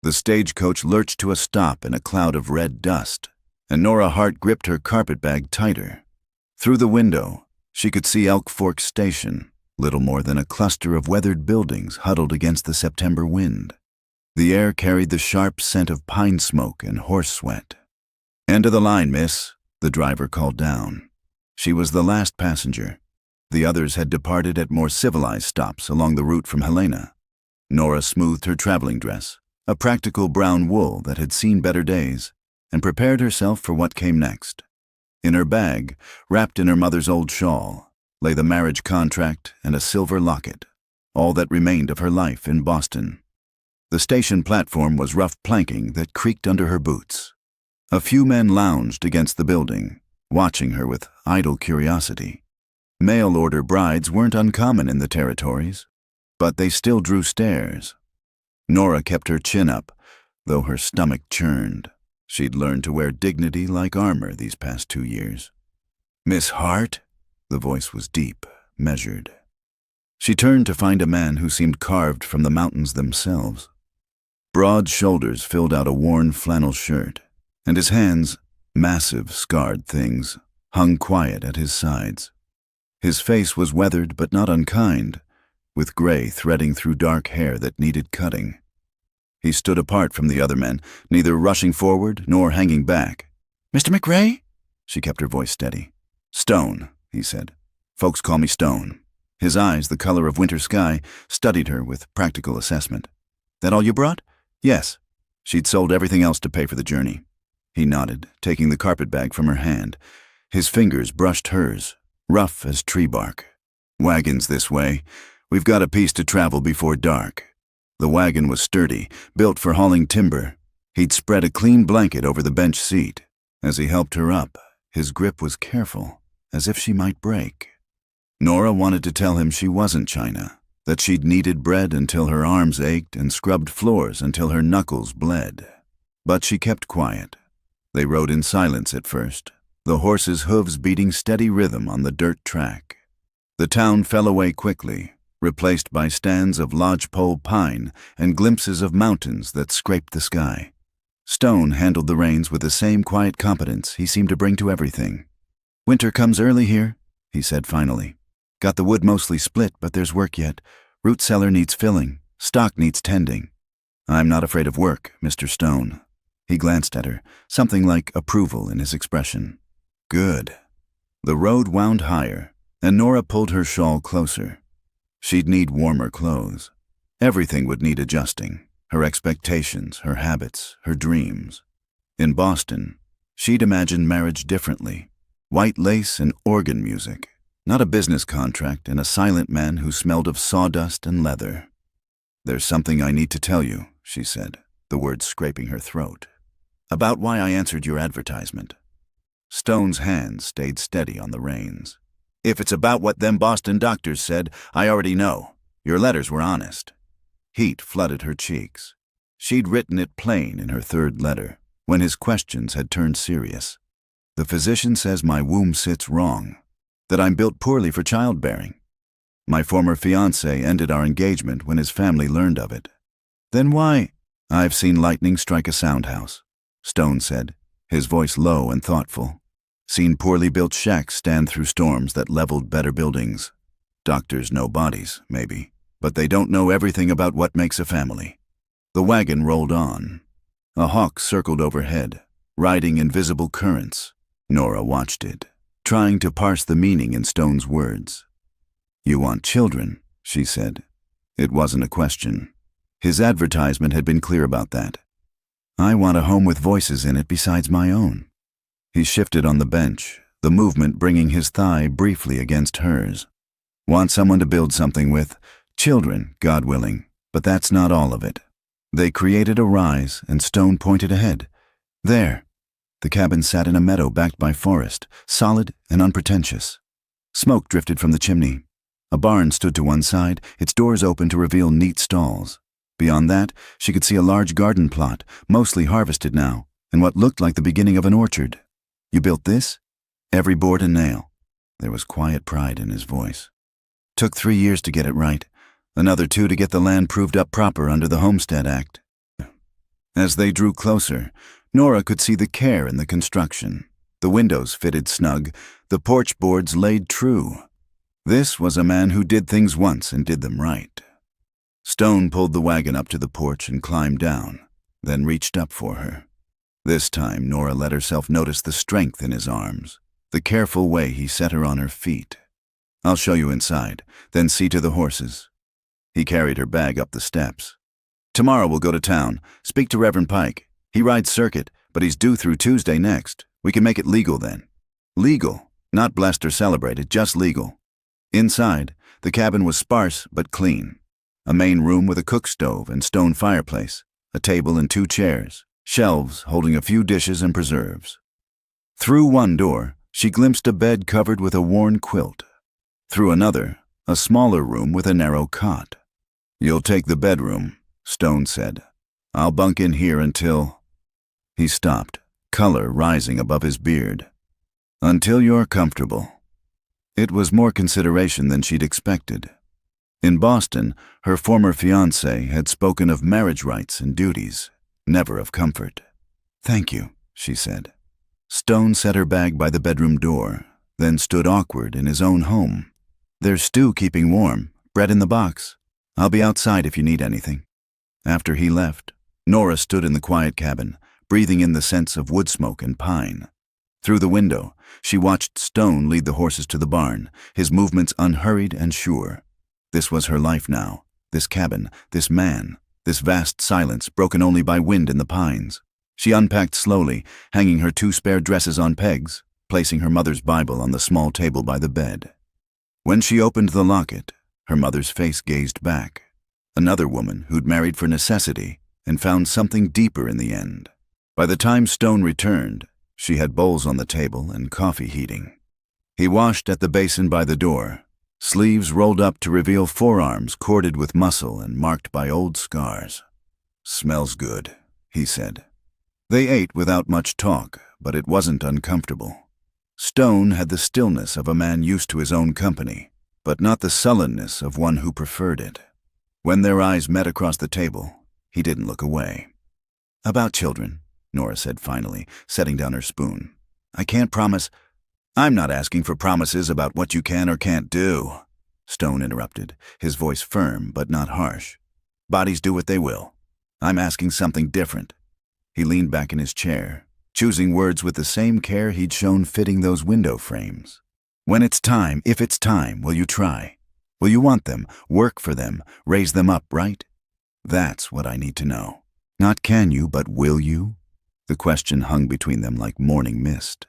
The stagecoach lurched to a stop in a cloud of red dust, and Nora Hart gripped her carpetbag tighter. Through the window, she could see Elk Fork Station, little more than a cluster of weathered buildings huddled against the September wind. The air carried the sharp scent of pine smoke and horse sweat. "End of the line, miss," the driver called down. She was the last passenger. The others had departed at more civilized stops along the route from Helena. Nora smoothed her traveling dress, a practical brown wool that had seen better days, and prepared herself for what came next. In her bag, wrapped in her mother's old shawl, lay the marriage contract and a silver locket, all that remained of her life in Boston. The station platform was rough planking that creaked under her boots. A few men lounged against the building, watching her with idle curiosity. Mail-order brides weren't uncommon in the territories, but they still drew stares. Nora kept her chin up, though her stomach churned. She'd learned to wear dignity like armor these past 2 years. "Miss Hart?" The voice was deep, measured. She turned to find a man who seemed carved from the mountains themselves. Broad shoulders filled out a worn flannel shirt, and his hands, massive, scarred things, hung quiet at his sides. His face was weathered but not unkind, with gray threading through dark hair that needed cutting. He stood apart from the other men, neither rushing forward nor hanging back. "Mr. McRae?" She kept her voice steady. "Stone," he said. "Folks call me Stone." His eyes, the color of winter sky, studied her with practical assessment. "That all you brought?" "Yes." She'd sold everything else to pay for the journey. He nodded, taking the carpetbag from her hand. His fingers brushed hers, rough as tree bark. "Wagon's this way. We've got a piece to travel before dark." The wagon was sturdy, built for hauling timber. He'd spread a clean blanket over the bench seat. As he helped her up, his grip was careful, as if she might break. Nora wanted to tell him she wasn't China, that she'd kneaded bread until her arms ached and scrubbed floors until her knuckles bled. But she kept quiet. They rode in silence at first, the horses' hooves beating steady rhythm on the dirt track. The town fell away quickly, replaced by stands of lodgepole pine and glimpses of mountains that scraped the sky. Stone handled the reins with the same quiet competence he seemed to bring to everything. "Winter comes early here," he said finally. "Got the wood mostly split, but there's work yet. Root cellar needs filling. Stock needs tending." "I'm not afraid of work, Mr. Stone." He glanced at her, something like approval in his expression. "Good." The road wound higher, and Nora pulled her shawl closer. She'd need warmer clothes. Everything would need adjusting. Her expectations, her habits, her dreams. In Boston, she'd imagined marriage differently. White lace and organ music. Not a business contract and a silent man who smelled of sawdust and leather. "There's something I need to tell you," she said, the words scraping her throat. "About why I answered your advertisement." Stone's hand stayed steady on the reins. "If it's about what them Boston doctors said, I already know. Your letters were honest." Heat flooded her cheeks. She'd written it plain in her third letter, when his questions had turned serious. "The physician says my womb sits wrong, that I'm built poorly for childbearing. My former fiancé ended our engagement when his family learned of it." "Then why—" "I've seen lightning strike a sound house," Stone said, his voice low and thoughtful. "Seen poorly built shacks stand through storms that leveled better buildings. Doctors know bodies, maybe, but they don't know everything about what makes a family." The wagon rolled on. A hawk circled overhead, riding invisible currents. Nora watched it, trying to parse the meaning in Stone's words. "You want children," she said. It wasn't a question. His advertisement had been clear about that. "I want a home with voices in it besides my own." He shifted on the bench, the movement bringing his thigh briefly against hers. "Want someone to build something with. Children, God willing, but that's not all of it." They created a rise, and Stone pointed ahead. "There." The cabin sat in a meadow backed by forest, solid and unpretentious. Smoke drifted from the chimney. A barn stood to one side, its doors open to reveal neat stalls. Beyond that, she could see a large garden plot, mostly harvested now, and what looked like the beginning of an orchard. "You built this?" "Every board and nail." There was quiet pride in his voice. "Took 3 years to get it right. Another 2 to get the land proved up proper under the Homestead Act." As they drew closer, Nora could see the care in the construction. The windows fitted snug, the porch boards laid true. This was a man who did things once and did them right. Stone pulled the wagon up to the porch and climbed down, then reached up for her. This time, Nora let herself notice the strength in his arms, the careful way he set her on her feet. "I'll show you inside, then see to the horses." He carried her bag up the steps. "Tomorrow we'll go to town, speak to Reverend Pike. He rides circuit, but he's due through Tuesday next. We can make it legal then." Legal, not blessed or celebrated, just legal. Inside, the cabin was sparse but clean. A main room with a cook stove and stone fireplace, a table and 2 chairs, shelves holding a few dishes and preserves. Through one door, she glimpsed a bed covered with a worn quilt. Through another, a smaller room with a narrow cot. "You'll take the bedroom," Stone said. "I'll bunk in here until—" He stopped, color rising above his beard. "Until you're comfortable." It was more consideration than she'd expected. In Boston, her former fiancé had spoken of marriage rights and duties, never of comfort. "Thank you," she said. Stone set her bag by the bedroom door, then stood awkward in his own home. "There's stew keeping warm, bread in the box. I'll be outside if you need anything." After he left, Nora stood in the quiet cabin, breathing in the scents of wood smoke and pine. Through the window, she watched Stone lead the horses to the barn, his movements unhurried and sure. This was her life now, this cabin, this man, this vast silence broken only by wind in the pines. She unpacked slowly, hanging her 2 spare dresses on pegs, placing her mother's Bible on the small table by the bed. When she opened the locket, her mother's face gazed back. Another woman who'd married for necessity and found something deeper in the end. By the time Stone returned, she had bowls on the table and coffee heating. He washed at the basin by the door, sleeves rolled up to reveal forearms corded with muscle and marked by old scars. "Smells good," he said. They ate without much talk, but it wasn't uncomfortable. Stone had the stillness of a man used to his own company, but not the sullenness of one who preferred it. When their eyes met across the table, he didn't look away. "About children," Nora said finally, setting down her spoon. "I can't promise—" "I'm not asking for promises about what you can or can't do," Stone interrupted, his voice firm but not harsh. "Bodies do what they will. I'm asking something different." He leaned back in his chair, choosing words with the same care he'd shown fitting those window frames. "When it's time, if it's time, will you try? Will you want them, work for them, raise them up, right? That's what I need to know. Not can you, but will you?" The question hung between them like morning mist.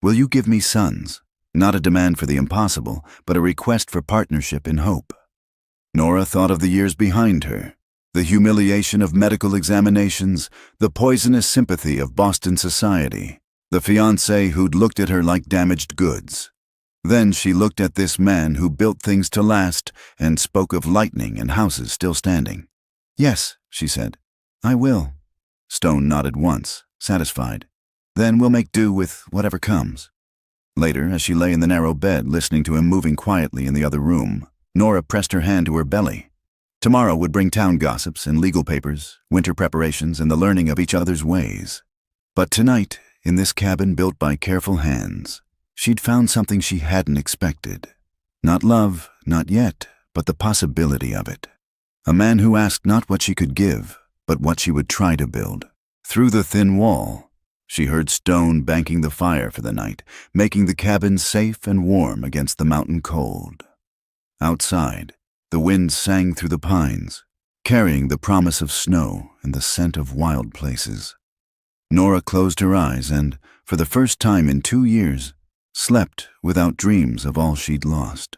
"Will you give me sons? Not a demand for the impossible, but a request for partnership in hope." Nora thought of the years behind her, the humiliation of medical examinations, the poisonous sympathy of Boston society, the fiancé who'd looked at her like damaged goods. Then she looked at this man who built things to last and spoke of lightning and houses still standing. "Yes," she said, "I will." Stone nodded once, satisfied. "Then we'll make do with whatever comes." Later, as she lay in the narrow bed listening to him moving quietly in the other room, Nora pressed her hand to her belly. Tomorrow would bring town gossips and legal papers, winter preparations, and the learning of each other's ways. But tonight, in this cabin built by careful hands, she'd found something she hadn't expected. Not love, not yet, but the possibility of it. A man who asked not what she could give, but what she would try to build. Through the thin wall, she heard Stone banking the fire for the night, making the cabin safe and warm against the mountain cold. Outside, the wind sang through the pines, carrying the promise of snow and the scent of wild places. Nora closed her eyes and, for the first time in 2 years, slept without dreams of all she'd lost.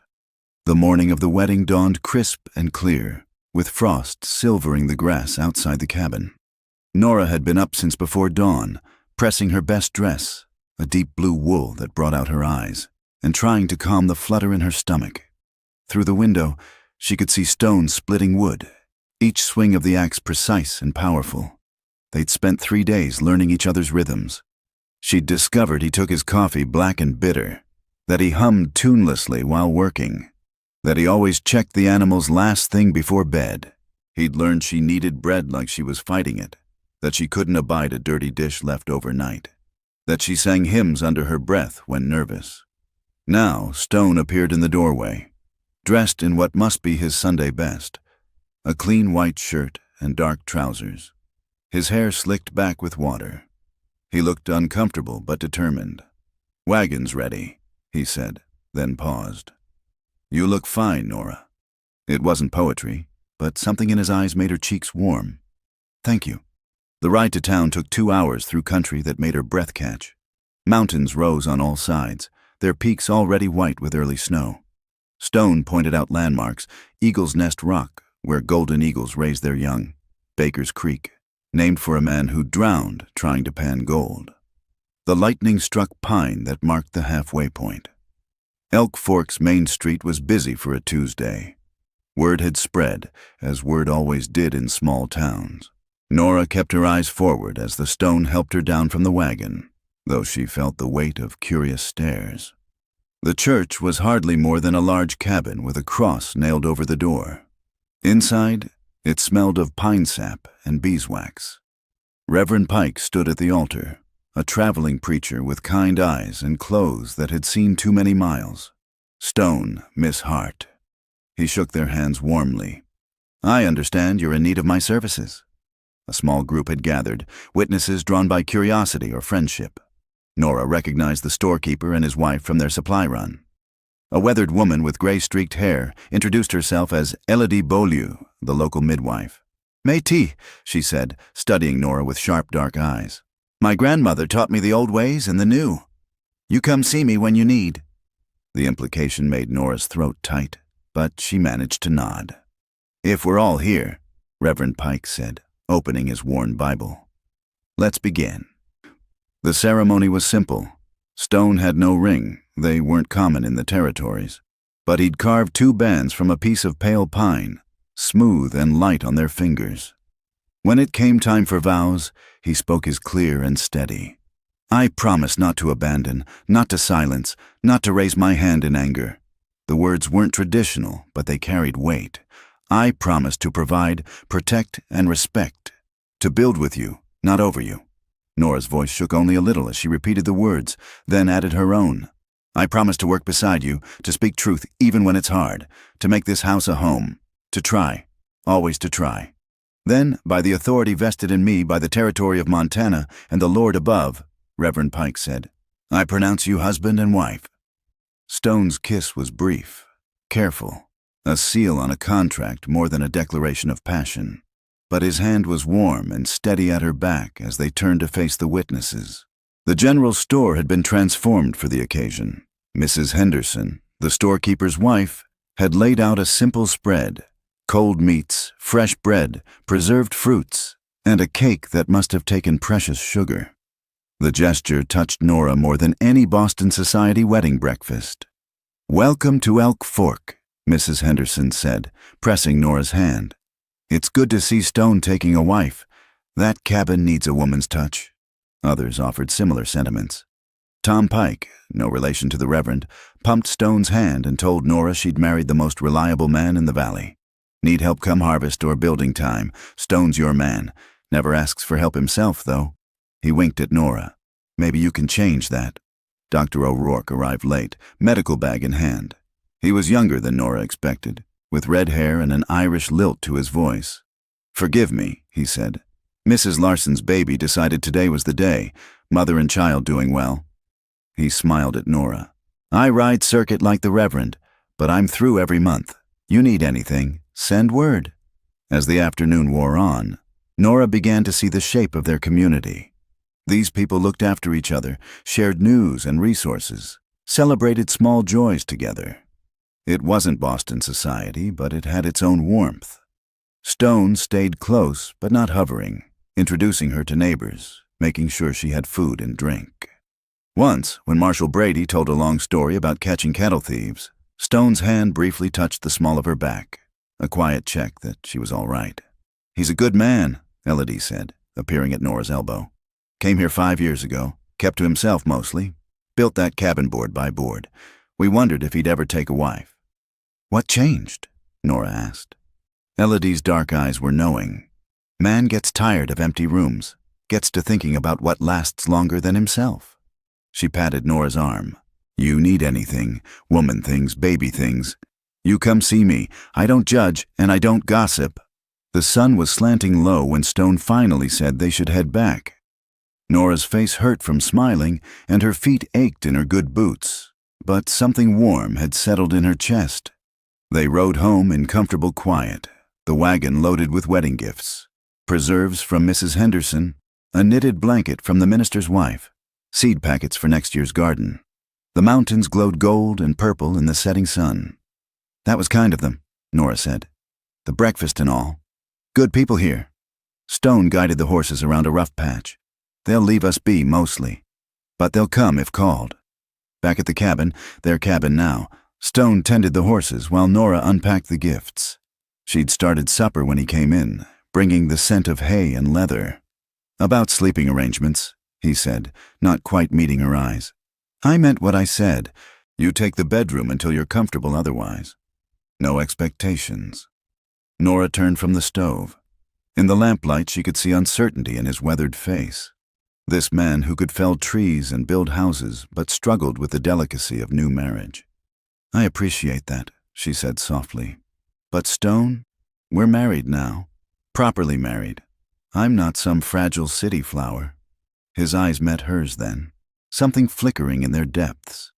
The morning of the wedding dawned crisp and clear, with frost silvering the grass outside the cabin. Nora had been up since before dawn, pressing her best dress, a deep blue wool that brought out her eyes, and trying to calm the flutter in her stomach. Through the window, she could see Stone splitting wood, each swing of the axe precise and powerful. They'd spent 3 days learning each other's rhythms. She'd discovered he took his coffee black and bitter, that he hummed tunelessly while working, that he always checked the animals last thing before bed. He'd learned she needed bread like she was fighting it, that she couldn't abide a dirty dish left overnight, that she sang hymns under her breath when nervous. Now Stone appeared in the doorway, dressed in what must be his Sunday best, a clean white shirt and dark trousers, his hair slicked back with water. He looked uncomfortable but determined. "Wagon's ready," he said, then paused. "You look fine, Nora." It wasn't poetry, but something in his eyes made her cheeks warm. "Thank you." The ride to town took 2 hours through country that made her breath catch. Mountains rose on all sides, their peaks already white with early snow. Stone pointed out landmarks: Eagle's Nest Rock, where golden eagles raise their young; Baker's Creek, named for a man who drowned trying to pan gold; the lightning-struck pine that marked the halfway point. Elk Fork's Main Street was busy for a Tuesday. Word had spread, as word always did in small towns. Nora kept her eyes forward as the Stone helped her down from the wagon, though she felt the weight of curious stares. The church was hardly more than a large cabin with a cross nailed over the door. Inside, it smelled of pine sap and beeswax. Reverend Pike stood at the altar, a traveling preacher with kind eyes and clothes that had seen too many miles. Stone, Miss Hart. He shook their hands warmly. "I understand you're in need of my services." A small group had gathered, witnesses drawn by curiosity or friendship. Nora recognized the storekeeper and his wife from their supply run. A weathered woman with gray-streaked hair introduced herself as Elodie Beaulieu, the local midwife. "Métis," she said, studying Nora with sharp, dark eyes. "My grandmother taught me the old ways and the new. You come see me when you need." The implication made Nora's throat tight, but she managed to nod. "If we're all here," Reverend Pike said, opening his worn Bible, "let's begin." The ceremony was simple. Stone had no ring, they weren't common in the territories, but he'd carved 2 bands from a piece of pale pine, smooth and light on their fingers. When it came time for vows, he spoke as clear and steady. "I promise not to abandon, not to silence, not to raise my hand in anger." The words weren't traditional, but they carried weight. "I promise to provide, protect, and respect, to build with you, not over you." Nora's voice shook only a little as she repeated the words, then added her own. "I promise to work beside you, to speak truth even when it's hard, to make this house a home, to try, always to try." Then, by the authority vested in me by the territory of Montana and the Lord above, Reverend Pike said, "I pronounce you husband and wife." Stone's kiss was brief, careful, a seal on a contract more than a declaration of passion. But his hand was warm and steady at her back as they turned to face the witnesses. The general store had been transformed for the occasion. Mrs. Henderson, the storekeeper's wife, had laid out a simple spread: cold meats, fresh bread, preserved fruits, and a cake that must have taken precious sugar. The gesture touched Nora more than any Boston society wedding breakfast. "Welcome to Elk Fork," Mrs. Henderson said, pressing Nora's hand. "It's good to see Stone taking a wife. That cabin needs a woman's touch." Others offered similar sentiments. Tom Pike, no relation to the Reverend, pumped Stone's hand and told Nora she'd married the most reliable man in the valley. "Need help come harvest or building time, Stone's your man. Never asks for help himself, though." He winked at Nora. "Maybe you can change that." Dr. O'Rourke arrived late, medical bag in hand. He was younger than Nora expected, with red hair and an Irish lilt to his voice. "Forgive me," he said. "Mrs. Larson's baby decided today was the day. Mother and child doing well." He smiled at Nora. "I ride circuit like the Reverend, but I'm through every month. You need anything, send word." As the afternoon wore on, Nora began to see the shape of their community. These people looked after each other, shared news and resources, celebrated small joys together. It wasn't Boston society, but it had its own warmth. Stone stayed close, but not hovering, introducing her to neighbors, making sure she had food and drink. Once, when Marshal Brady told a long story about catching cattle thieves, Stone's hand briefly touched the small of her back, a quiet check that she was all right. "He's a good man," Elodie said, appearing at Nora's elbow. "Came here 5 years ago, kept to himself mostly, built that cabin board by board. We wondered if he'd ever take a wife." "What changed?" Nora asked. Elodie's dark eyes were knowing. Man gets tired of empty rooms, gets to thinking about what lasts longer than himself. She patted Nora's arm. You need anything, woman things, baby things. You come see me. I don't judge, and I don't gossip. The sun was slanting low when Stone finally said they should head back. Nora's face hurt from smiling, and her feet ached in her good boots, but something warm had settled in her chest. They rode home in comfortable quiet, the wagon loaded with wedding gifts, preserves from Mrs. Henderson, a knitted blanket from the minister's wife, seed packets for next year's garden. The mountains glowed gold and purple in the setting sun. That was kind of them, Nora said. The breakfast and all. Good people here. Stone guided the horses around a rough patch. They'll leave us be mostly, but they'll come if called. Back at the cabin, their cabin now, Stone tended the horses while Nora unpacked the gifts. She'd started supper when he came in, bringing the scent of hay and leather. About sleeping arrangements, he said, not quite meeting her eyes. I meant what I said. You take the bedroom until you're comfortable otherwise. No expectations. Nora turned from the stove. In the lamplight, she could see uncertainty in his weathered face. This man who could fell trees and build houses, but struggled with the delicacy of new marriage. I appreciate that, she said softly. But Stone, we're married now. Properly married. I'm not some fragile city flower. His eyes met hers then, something flickering in their depths.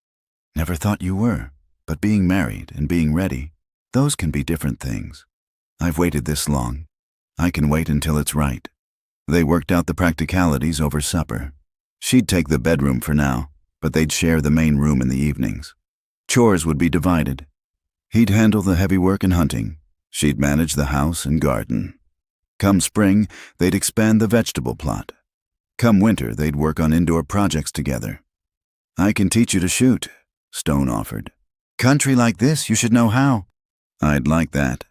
Never thought you were, but being married and being ready, those can be different things. I've waited this long. I can wait until it's right. They worked out the practicalities over supper. She'd take the bedroom for now, but they'd share the main room in the evenings. Chores would be divided. He'd handle the heavy work and hunting. She'd manage the house and garden. Come spring, they'd expand the vegetable plot. Come winter, they'd work on indoor projects together. I can teach you to shoot, Stone offered. Country like this, you should know how. I'd like that.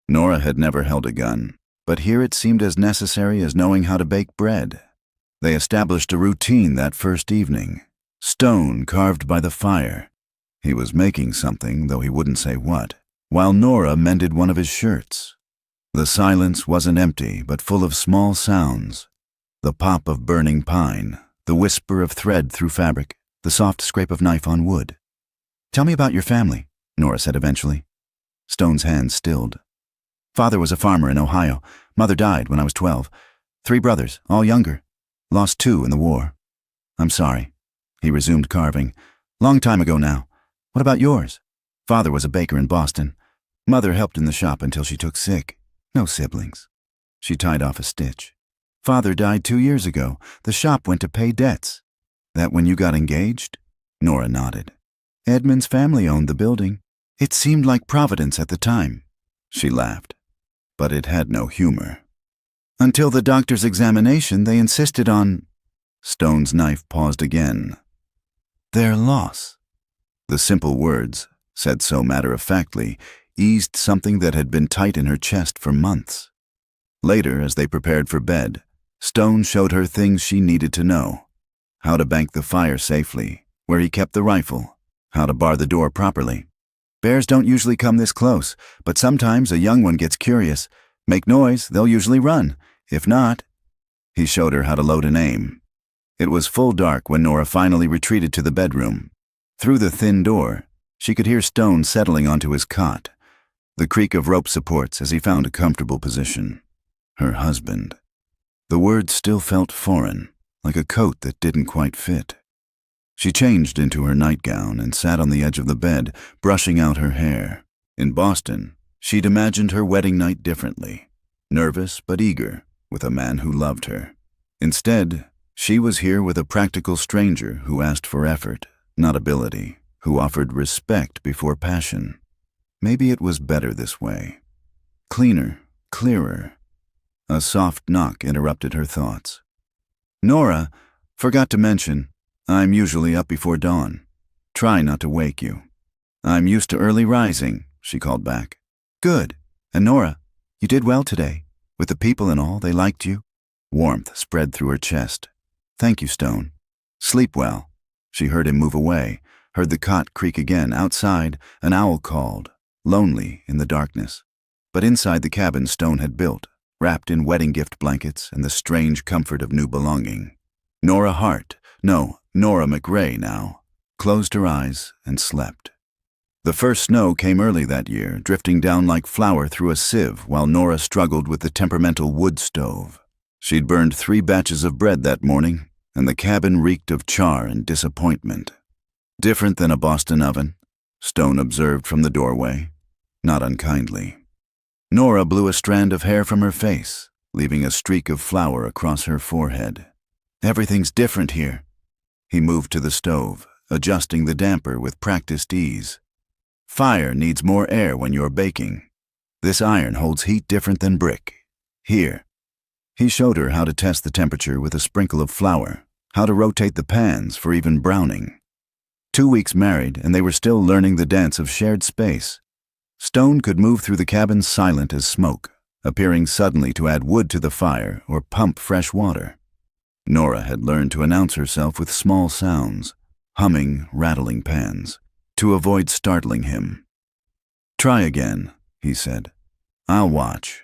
Nora had never held a gun, but here it seemed as necessary as knowing how to bake bread. They established a routine that first evening. Stone carved by the fire. He was making something, though he wouldn't say what, while Nora mended one of his shirts. The silence wasn't empty, but full of small sounds. The pop of burning pine, the whisper of thread through fabric, the soft scrape of knife on wood. Tell me about your family, Nora said eventually. Stone's hands stilled. Father was a farmer in Ohio. Mother died when I was 12. 3 brothers, all younger. Lost 2 in the war. I'm sorry. He resumed carving. Long time ago now. What about yours? Father was a baker in Boston. Mother helped in the shop until she took sick. No siblings. She tied off a stitch. Father died 2 years ago. The shop went to pay debts. That when you got engaged? Nora nodded. Edmund's family owned the building. It seemed like Providence at the time. She laughed. But it had no humor. Until the doctor's examination, they insisted on... Stone's knife paused again. Their loss. The simple words, said so matter-of-factly, eased something that had been tight in her chest for months. Later, as they prepared for bed, Stone showed her things she needed to know. How to bank the fire safely, where he kept the rifle, how to bar the door properly. Bears don't usually come this close, but sometimes a young one gets curious. Make noise, they'll usually run. If not... He showed her how to load and aim. It was full dark when Nora finally retreated to the bedroom. Through the thin door, she could hear Stone settling onto his cot, the creak of rope supports as he found a comfortable position. Her husband. The words still felt foreign, like a coat that didn't quite fit. She changed into her nightgown and sat on the edge of the bed, brushing out her hair. In Boston, she'd imagined her wedding night differently, nervous but eager, with a man who loved her. Instead, she was here with a practical stranger who asked for effort, not ability, who offered respect before passion. Maybe it was better this way. Cleaner, clearer. A soft knock interrupted her thoughts. Nora, forgot to mention, I'm usually up before dawn. Try not to wake you. I'm used to early rising, she called back. Good. And Nora, you did well today. With the people and all, they liked you. Warmth spread through her chest. Thank you, Stone. Sleep well. She heard him move away, heard the cot creak again. Outside, an owl called, lonely in the darkness. But inside the cabin Stone had built, wrapped in wedding gift blankets and the strange comfort of new belonging. Nora McRae now, closed her eyes and slept. The first snow came early that year, drifting down like flour through a sieve while Nora struggled with the temperamental wood stove. She'd burned 3 batches of bread that morning, and the cabin reeked of char and disappointment. Different than a Boston oven, Stone observed from the doorway, not unkindly. Nora blew a strand of hair from her face, leaving a streak of flour across her forehead. Everything's different here. He moved to the stove, adjusting the damper with practiced ease. Fire needs more air when you're baking. This iron holds heat different than brick. Here. He showed her how to test the temperature with a sprinkle of flour, how to rotate the pans for even browning. 2 weeks married, and they were still learning the dance of shared space. Stone could move through the cabin silent as smoke, appearing suddenly to add wood to the fire or pump fresh water. Nora had learned to announce herself with small sounds, humming, rattling pans, to avoid startling him. "Try again," he said. "I'll watch."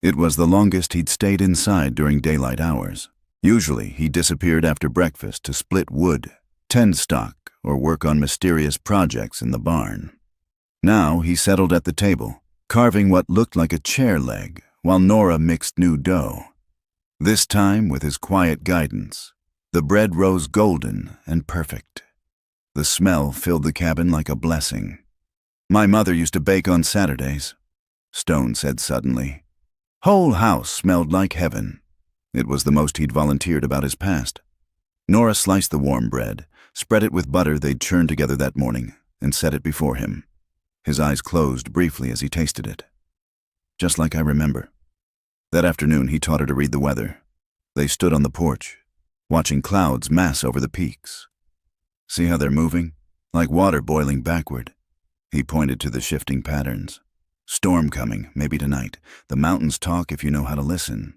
It was the longest he'd stayed inside during daylight hours. Usually he disappeared after breakfast to split wood, tend stock, or work on mysterious projects in the barn. Now he settled at the table, carving what looked like a chair leg, while Nora mixed new dough. This time, with his quiet guidance, the bread rose golden and perfect. The smell filled the cabin like a blessing. "My mother used to bake on Saturdays," Stone said suddenly. Whole house smelled like heaven. It was the most he'd volunteered about his past. Nora sliced the warm bread, spread it with butter they'd churned together that morning, and set it before him. His eyes closed briefly as he tasted it. "Just like I remember." That afternoon he taught her to read the weather. They stood on the porch, watching clouds mass over the peaks. "See how they're moving? Like water boiling backward." He pointed to the shifting patterns. "Storm coming, maybe tonight. The mountains talk if you know how to listen."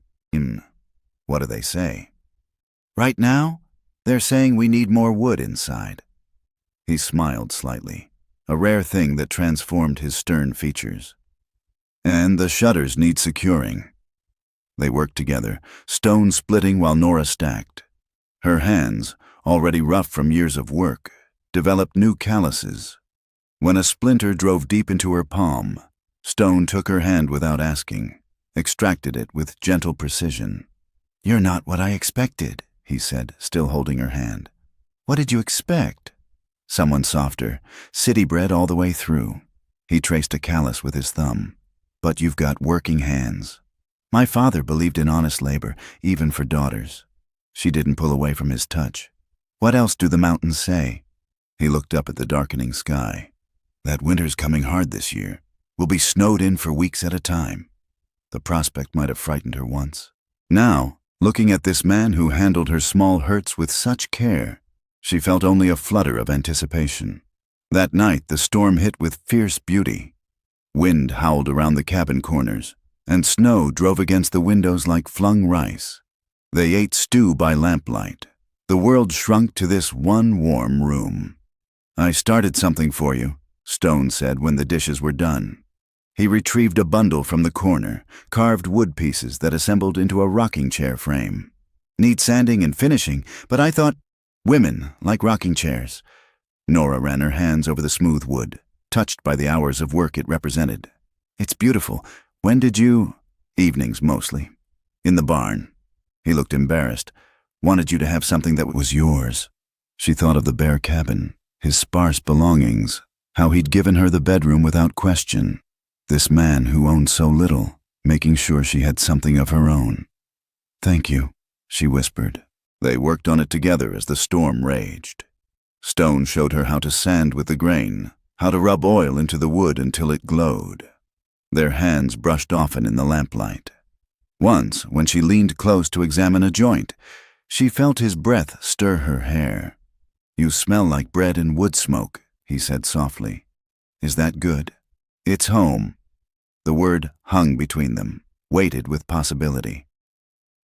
What do they say?" "Right now, they're saying we need more wood inside." He smiled slightly, a rare thing that transformed his stern features. "And the shutters need securing." They worked together, stone splitting while Nora stacked. Her hands, already rough from years of work, developed new calluses. When a splinter drove deep into her palm, Stone took her hand without asking, extracted it with gentle precision. "You're not what I expected," he said, still holding her hand. "What did you expect?" "Someone softer, city-bred all the way through." He traced a callus with his thumb. "But you've got working hands." "My father believed in honest labor, even for daughters." She didn't pull away from his touch. "What else do the mountains say?" He looked up at the darkening sky. "That winter's coming hard this year. We'll be snowed in for weeks at a time." The prospect might have frightened her once. Now, looking at this man who handled her small hurts with such care, she felt only a flutter of anticipation. That night the storm hit with fierce beauty. Wind howled around the cabin corners, and snow drove against the windows like flung rice. They ate stew by lamplight. The world shrunk to this one warm room. "I started something for you," Stone said when the dishes were done. He retrieved a bundle from the corner, carved wood pieces that assembled into a rocking chair frame. "Need sanding and finishing, but I thought women like rocking chairs." Nora ran her hands over the smooth wood, touched by the hours of work it represented. "It's beautiful. When did you—" "Evenings, mostly. In the barn." He looked embarrassed. "Wanted you to have something that was yours." She thought of the bare cabin, his sparse belongings, how he'd given her the bedroom without question. This man who owned so little, making sure she had something of her own. "Thank you," she whispered. They worked on it together as the storm raged. Stone showed her how to sand with the grain, how to rub oil into the wood until it glowed. Their hands brushed often in the lamplight. Once, when she leaned close to examine a joint, she felt his breath stir her hair. "You smell like bread and wood smoke," he said softly. "Is that good?" "It's home." The word hung between them, weighted with possibility.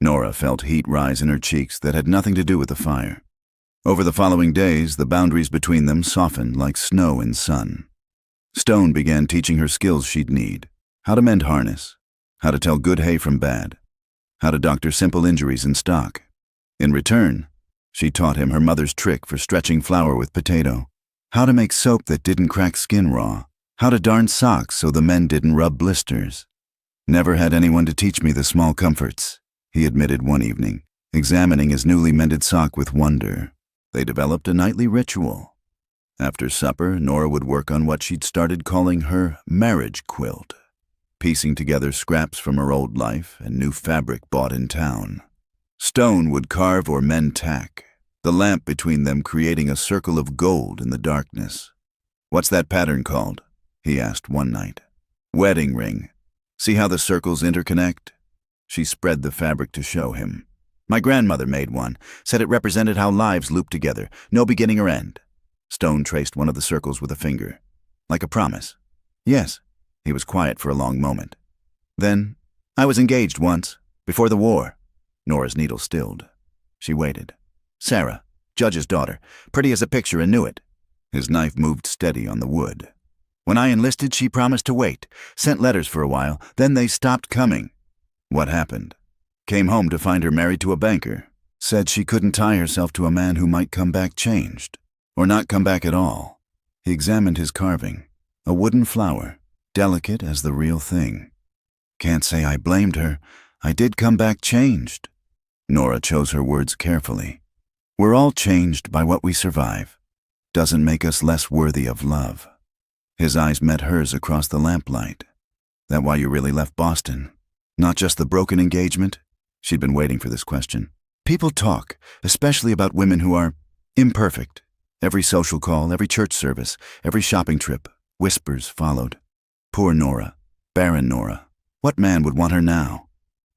Nora felt heat rise in her cheeks that had nothing to do with the fire. Over the following days, the boundaries between them softened like snow in sun. Stone began teaching her skills she'd need: how to mend harness, how to tell good hay from bad, how to doctor simple injuries in stock. In return, she taught him her mother's trick for stretching flour with potato, how to make soap that didn't crack skin raw, how to darn socks so the men didn't rub blisters. "Never had anyone to teach me the small comforts," he admitted one evening, examining his newly mended sock with wonder. They developed a nightly ritual. After supper, Nora would work on what she'd started calling her marriage quilt, piecing together scraps from her old life and new fabric bought in town. Stone would carve or mend tack, the lamp between them creating a circle of gold in the darkness. "What's that pattern called?" he asked one night. "Wedding ring. See how the circles interconnect?" She spread the fabric to show him. "My grandmother made one, said it represented how lives loop together, no beginning or end." Stone traced one of the circles with a finger. "Like a promise." "Yes." He was quiet for a long moment. "Then, I was engaged once, before the war." Nora's needle stilled. She waited. "Sarah, judge's daughter, pretty as a picture and knew it." His knife moved steady on the wood. "When I enlisted, she promised to wait, sent letters for a while, then they stopped coming." "What happened?" "Came home to find her married to a banker. Said she couldn't tie herself to a man who might come back changed, or not come back at all." He examined his carving. A wooden flower, delicate as the real thing. "Can't say I blamed her. I did come back changed." Nora chose her words carefully. "We're all changed by what we survive. Doesn't make us less worthy of love." His eyes met hers across the lamplight. "That why you really left Boston? Not just the broken engagement?" She'd been waiting for this question. "People talk, especially about women who are imperfect. Every social call, every church service, every shopping trip, whispers followed. Poor Nora, barren Nora. What man would want her now?"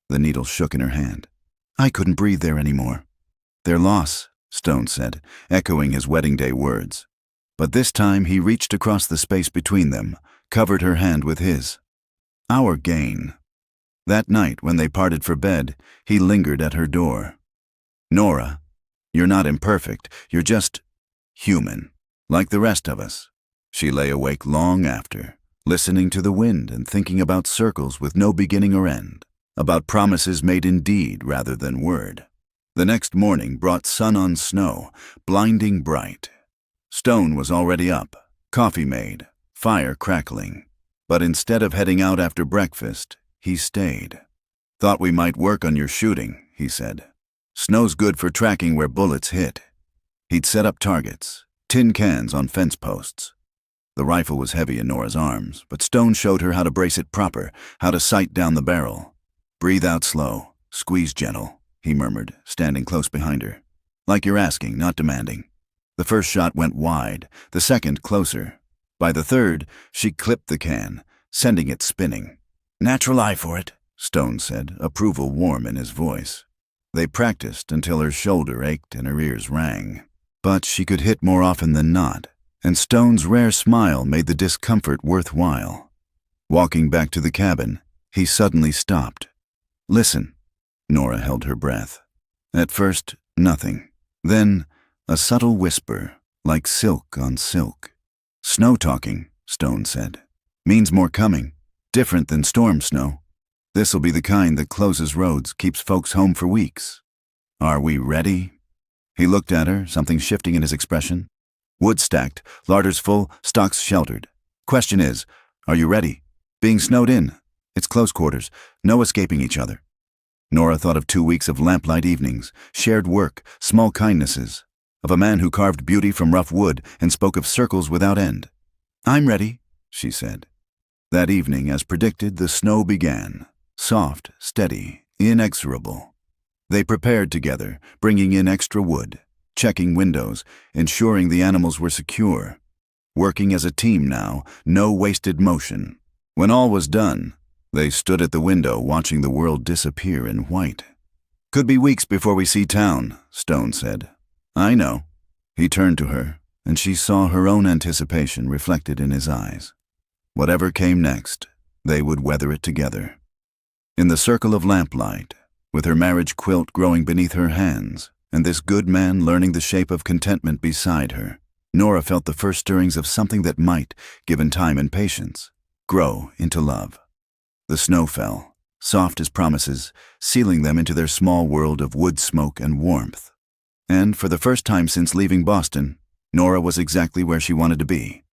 The needle shook in her hand. "I couldn't breathe there anymore." "Their loss," Stone said, echoing his wedding day words. But this time he reached across the space between them, covered her hand with his. "Our gain." That night, when they parted for bed, he lingered at her door. "Nora, you're not imperfect, you're just human, like the rest of us." She lay awake long after, listening to the wind and thinking about circles with no beginning or end, about promises made in deed rather than word. The next morning brought sun on snow, blinding bright. Stone was already up, coffee made, fire crackling. But instead of heading out after breakfast, he stayed. "Thought we might work on your shooting," he said. "Snow's good for tracking where bullets hit." He'd set up targets, tin cans on fence posts. The rifle was heavy in Nora's arms, but Stone showed her how to brace it proper, how to sight down the barrel. "Breathe out slow, squeeze gentle," he murmured, standing close behind her. "Like you're asking, not demanding." The first shot went wide, the second closer. By the third, she clipped the can, sending it spinning. "Natural eye for it," Stone said, approval warm in his voice. They practiced until her shoulder ached and her ears rang. But she could hit more often than not, and Stone's rare smile made the discomfort worthwhile. Walking back to the cabin, he suddenly stopped. "Listen." Nora held her breath. At first, nothing. Then, a subtle whisper, like silk on silk. "Snow talking," Stone said. "Means more coming. Different than storm snow. This'll be the kind that closes roads, keeps folks home for weeks. Are we ready?" He looked at her, something shifting in his expression. "Wood stacked, larders full, stocks sheltered. Question is, are you ready? Being snowed in. It's close quarters, no escaping each other." Nora thought of 2 weeks of lamplight evenings, shared work, small kindnesses, of a man who carved beauty from rough wood and spoke of circles without end. "I'm ready," she said. That evening, as predicted, the snow began, soft, steady, inexorable. They prepared together, bringing in extra wood, checking windows, ensuring the animals were secure. Working as a team now, no wasted motion. When all was done, they stood at the window watching the world disappear in white. "Could be weeks before we see town," Stone said. "I know." He turned to her, and she saw her own anticipation reflected in his eyes. Whatever came next, they would weather it together. In the circle of lamplight, with her marriage quilt growing beneath her hands, and this good man learning the shape of contentment beside her, Nora felt the first stirrings of something that might, given time and patience, grow into love. The snow fell, soft as promises, sealing them into their small world of wood smoke and warmth. And for the first time since leaving Boston, Nora was exactly where she wanted to be.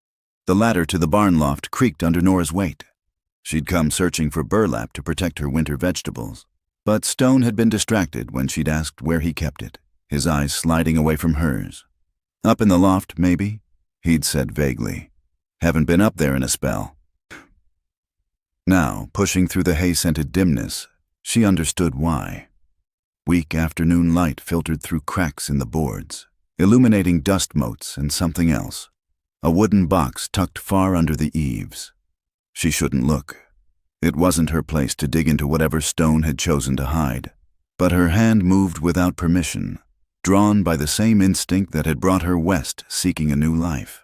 The ladder to the barn loft creaked under Nora's weight. She'd come searching for burlap to protect her winter vegetables. But Stone had been distracted when she'd asked where he kept it, his eyes sliding away from hers. Up in the loft, maybe, he'd said vaguely. Haven't been up there in a spell. Now, pushing through the hay-scented dimness, she understood why. Weak afternoon light filtered through cracks in the boards, illuminating dust motes and something else, a wooden box tucked far under the eaves. She shouldn't look. It wasn't her place to dig into whatever Stone had chosen to hide. But her hand moved without permission, drawn by the same instinct that had brought her west seeking a new life.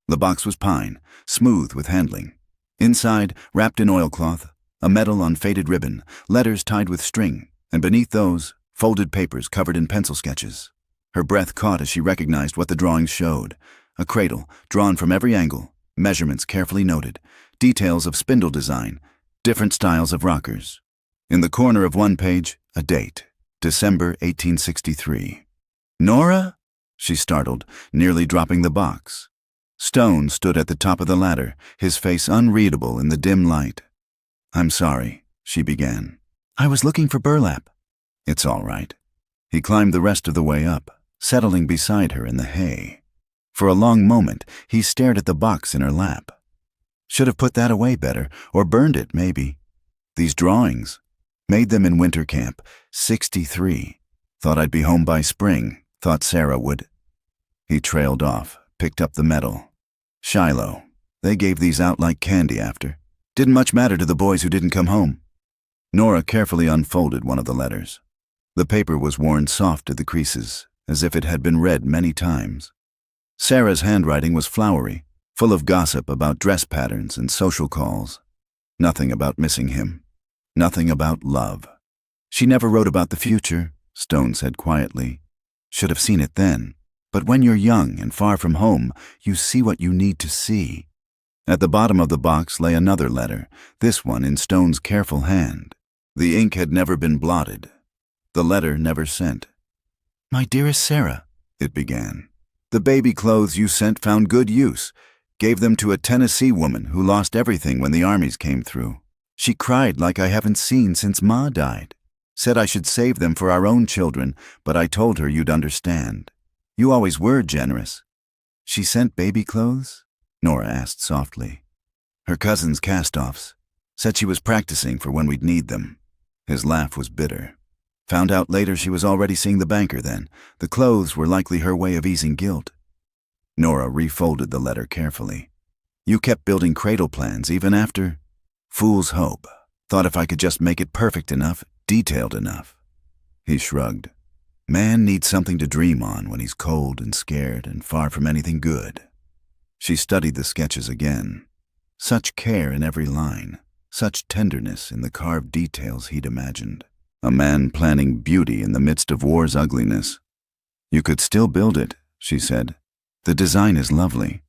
The box was pine, smooth with handling. Inside, wrapped in oilcloth, a medal on faded ribbon, letters tied with string, and beneath those, folded papers covered in pencil sketches. Her breath caught as she recognized what the drawings showed. A cradle, drawn from every angle, measurements carefully noted, details of spindle design, different styles of rockers. In the corner of one page, a date, December 1863. "Nora?" she startled, nearly dropping the box. Stone stood at the top of the ladder, his face unreadable in the dim light. "I'm sorry," she began. "I was looking for burlap." "It's all right." He climbed the rest of the way up, settling beside her in the hay. For a long moment, he stared at the box in her lap. Should have put that away better, or burned it, maybe. These drawings, made them in winter camp, 63. Thought I'd be home by spring, thought Sarah would. He trailed off, picked up the medal. Shiloh. They gave these out like candy after. Didn't much matter to the boys who didn't come home. Nora carefully unfolded one of the letters. The paper was worn soft at the creases, as if it had been read many times. Sarah's handwriting was flowery, full of gossip about dress patterns and social calls. Nothing about missing him. Nothing about love. She never wrote about the future, Stone said quietly. Should have seen it then. But when you're young and far from home, you see what you need to see. At the bottom of the box lay another letter, this one in Stone's careful hand. The ink had never been blotted. The letter never sent. "My dearest Sarah," it began. "The baby clothes you sent found good use. Gave them to a Tennessee woman who lost everything when the armies came through. She cried like I haven't seen since Ma died. Said I should save them for our own children, but I told her you'd understand. You always were generous." "She sent baby clothes?" Nora asked softly. "Her cousin's cast-offs. Said she was practicing for when we'd need them." His laugh was bitter. Found out later she was already seeing the banker then. The clothes were likely her way of easing guilt. Nora refolded the letter carefully. "You kept building cradle plans even after—" "Fool's hope. Thought if I could just make it perfect enough, detailed enough." He shrugged. "Man needs something to dream on when he's cold and scared and far from anything good." She studied the sketches again. Such care in every line, such tenderness in the carved details he'd imagined. A man planning beauty in the midst of war's ugliness. "You could still build it," she said. "The design is lovely."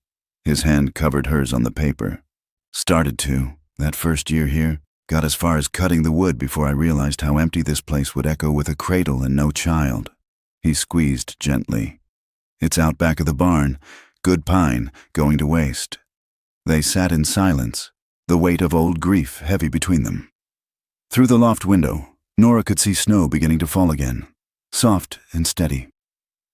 His hand covered hers on the paper. "Started to, that first year here. Got as far as cutting the wood before I realized how empty this place would echo with a cradle and no child." He squeezed gently. "It's out back of the barn. Good pine, going to waste." They sat in silence, the weight of old grief heavy between them. Through the loft window, Nora could see snow beginning to fall again, soft and steady.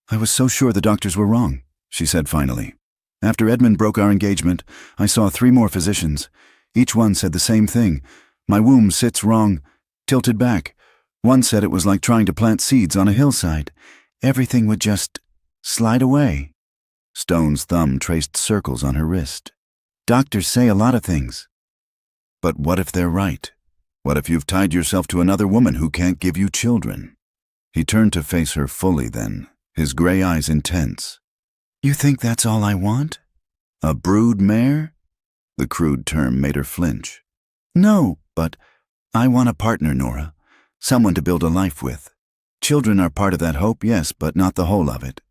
"I was so sure the doctors were wrong," she said finally. "After Edmund broke our engagement, I saw 3 more physicians. Each one said the same thing. My womb sits wrong, tilted back. One said it was like trying to plant seeds on a hillside. Everything would just slide away." Stone's thumb traced circles on her wrist. "Doctors say a lot of things." "But what if they're right? What if you've tied yourself to another woman who can't give you children?" He turned to face her fully then, his gray eyes intense. "You think that's all I want? A brood mare?" The crude term made her flinch. "No, but I want a partner, Nora. Someone to build a life with. Children are part of that hope, yes, but not the whole of it."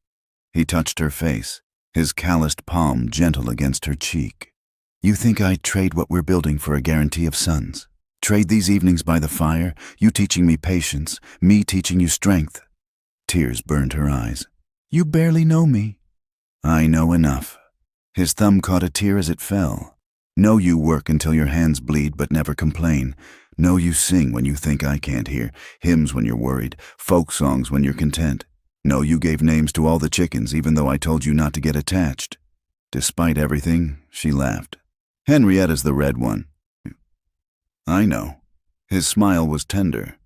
He touched her face, his calloused palm gentle against her cheek. "You think I'd trade what we're building for a guarantee of sons? Trade these evenings by the fire, you teaching me patience, me teaching you strength. Tears burned her eyes. You barely know me. I know enough. His thumb caught a tear as it fell. Know you work until your hands bleed but never complain. Know you sing when you think I can't hear, hymns when you're worried, folk songs when you're content. Know you gave names to all the chickens even though I told you not to get attached. Despite everything, she laughed. Henrietta's the red one. I know. His smile was tender.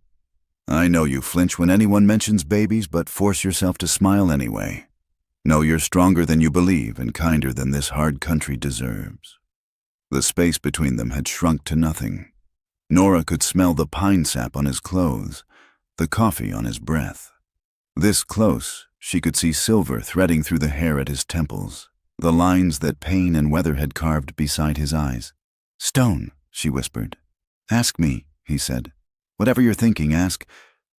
I know you flinch when anyone mentions babies, but force yourself to smile anyway. Know you're stronger than you believe and kinder than this hard country deserves. The space between them had shrunk to nothing. Nora could smell the pine sap on his clothes, the coffee on his breath. This close, she could see silver threading through the hair at his temples, the lines that pain and weather had carved beside his eyes. Stone, she whispered. Ask me, he said. Whatever you're thinking, ask,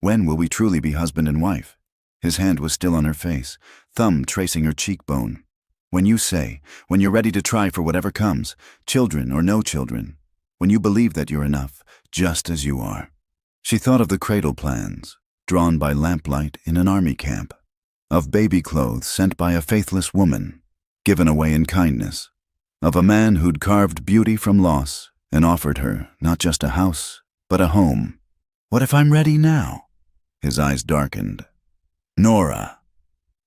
when will we truly be husband and wife? His hand was still on her face, thumb tracing her cheekbone. When you say, when you're ready to try for whatever comes, children or no children, when you believe that you're enough, just as you are. She thought of the cradle plans, drawn by lamplight in an army camp, of baby clothes sent by a faithless woman, given away in kindness, of a man who'd carved beauty from loss and offered her not just a house, but a home. What if I'm ready now? His eyes darkened. Nora.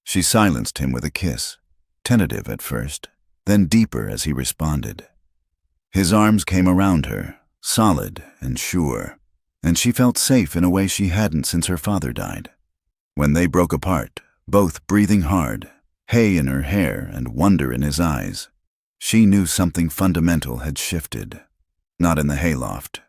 She silenced him with a kiss, tentative at first, then deeper as he responded. His arms came around her, solid and sure, and she felt safe in a way she hadn't since her father died. When they broke apart, both breathing hard, hay in her hair and wonder in his eyes, she knew something fundamental had shifted. Not in the hayloft,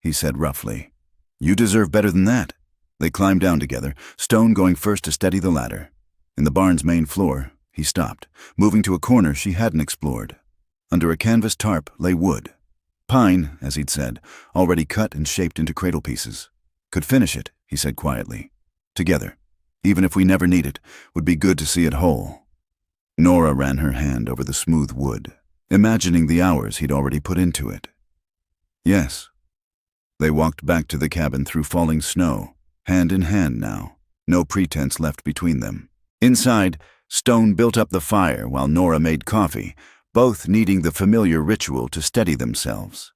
he said roughly. You deserve better than that. They climbed down together, Stone going first to steady the ladder. In the barn's main floor, he stopped, moving to a corner she hadn't explored. Under a canvas tarp lay wood. Pine, as he'd said, already cut and shaped into cradle pieces. Could finish it, he said quietly. Together. Even if we never need it, would be good to see it whole. Nora ran her hand over the smooth wood, imagining the hours he'd already put into it. Yes. They walked back to the cabin through falling snow, hand in hand now, no pretense left between them. Inside, Stone built up the fire while Nora made coffee, both needing the familiar ritual to steady themselves.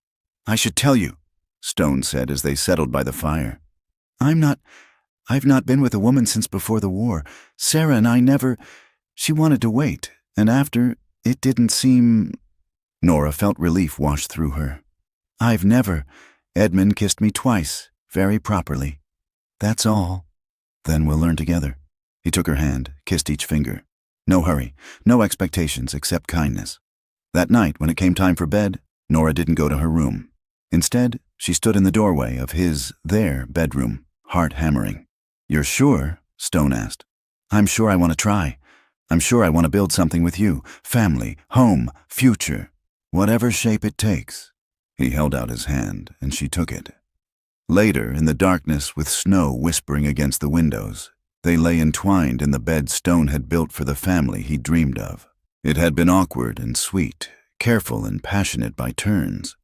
I should tell you, Stone said as they settled by the fire. I've not been with a woman since before the war. Sarah and I never. She wanted to wait, and after, it didn't seem. Nora felt relief wash through her. I've never. Edmund kissed me twice, very properly. That's all. Then we'll learn together. He took her hand, kissed each finger. No hurry, no expectations except kindness. That night, when it came time for bed, Nora didn't go to her room. Instead, she stood in the doorway of their bedroom, heart hammering. You're sure? Stone asked. I'm sure I want to try. I'm sure I want to build something with you. Family, home, future. Whatever shape it takes. He held out his hand, and she took it. Later, in the darkness with snow whispering against the windows, they lay entwined in the bed Stone had built for the family he dreamed of. It had been awkward and sweet, careful and passionate by turns.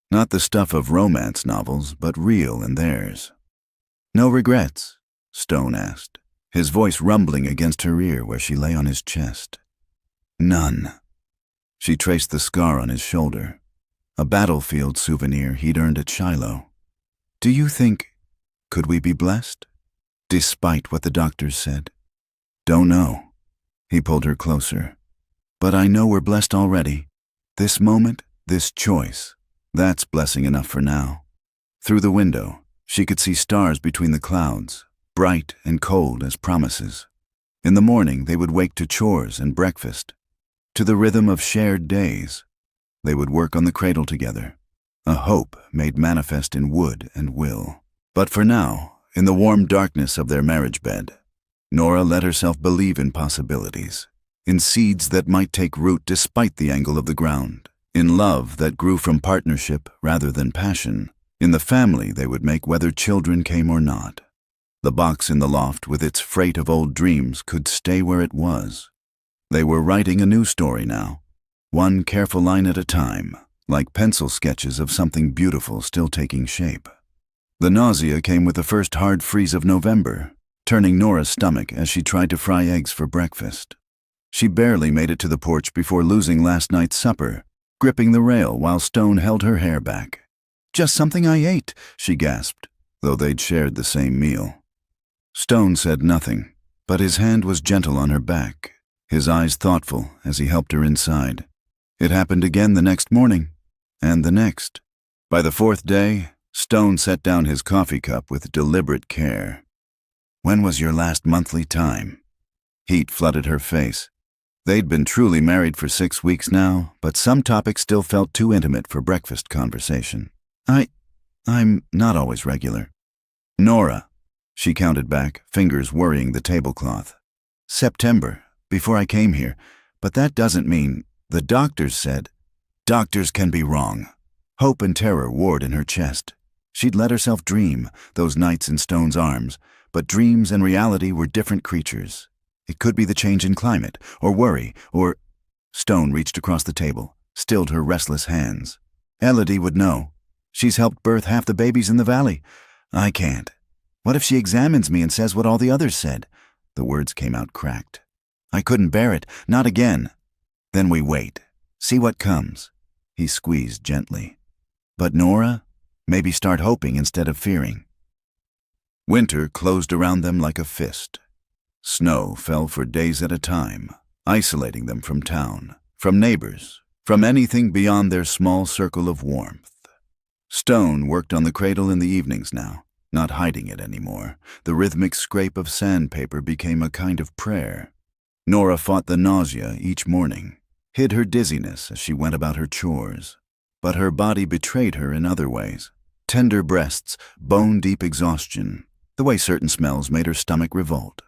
Not the stuff of romance novels, but real in theirs. No regrets? Stone asked, his voice rumbling against her ear where she lay on his chest. None. She traced the scar on his shoulder, a battlefield souvenir he'd earned at Shiloh. Do you think, could we be blessed? Despite what the doctors said. Don't know. He pulled her closer. But I know we're blessed already. This moment, this choice, that's blessing enough for now. Through the window, she could see stars between the clouds, bright and cold as promises. In the morning, they would wake to chores and breakfast, to the rhythm of shared days. They would work on the cradle together, a hope made manifest in wood and will. But for now, in the warm darkness of their marriage bed, Nora let herself believe in possibilities, in seeds that might take root despite the angle of the ground, in love that grew from partnership rather than passion, in the family they would make whether children came or not. The box in the loft with its freight of old dreams could stay where it was. They were writing a new story now, one careful line at a time, like pencil sketches of something beautiful still taking shape. The nausea came with the first hard freeze of November, turning Nora's stomach as she tried to fry eggs for breakfast. She barely made it to the porch before losing last night's supper, gripping the rail while Stone held her hair back. "Just something I ate," she gasped, though they'd shared the same meal. Stone said nothing, but his hand was gentle on her back, his eyes thoughtful as he helped her inside. It happened again the next morning, and the next. By the fourth day, Stone set down his coffee cup with deliberate care. "When was your last monthly time?" Heat flooded her face. They'd been truly married for 6 weeks now, but some topics still felt too intimate for breakfast conversation. I'm not always regular." "Nora," she counted back, fingers worrying the tablecloth. "September, before I came here, but that doesn't mean, the doctors said." "Doctors can be wrong." Hope and terror warred in her chest. She'd let herself dream, those nights in Stone's arms, but dreams and reality were different creatures. It could be the change in climate, or worry, or... Stone reached across the table, stilled her restless hands. "Elodie would know. She's helped birth half the babies in the valley. I can't. What if she examines me and says what all the others said?" The words came out cracked. "I couldn't bear it, not again." "Then we wait. See what comes." He squeezed gently. "But Nora, maybe start hoping instead of fearing." Winter closed around them like a fist. Snow fell for days at a time, isolating them from town, from neighbors, from anything beyond their small circle of warmth. Stone worked on the cradle in the evenings now, not hiding it anymore. The rhythmic scrape of sandpaper became a kind of prayer. Nora fought the nausea each morning, hid her dizziness as she went about her chores. But her body betrayed her in other ways. Tender breasts, bone-deep exhaustion, the way certain smells made her stomach revolt.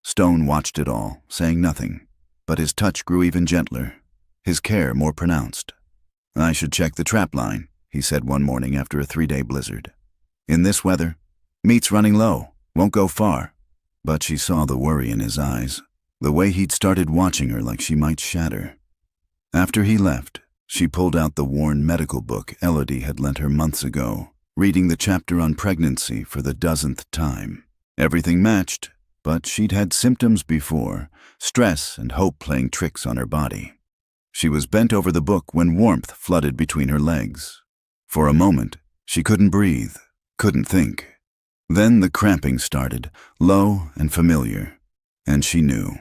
Stone watched it all, saying nothing, but his touch grew even gentler, his care more pronounced. "I should check the trap line," he said one morning after a 3-day blizzard. "In this weather, meat's running low, won't go far." But she saw the worry in his eyes, the way he'd started watching her like she might shatter. After he left, she pulled out the worn medical book Elodie had lent her months ago, reading the chapter on pregnancy for the 10th time. Everything matched, but she'd had symptoms before, stress and hope playing tricks on her body. She was bent over the book when warmth flooded between her legs. For a moment, she couldn't breathe, couldn't think. Then the cramping started, low and familiar, and she knew.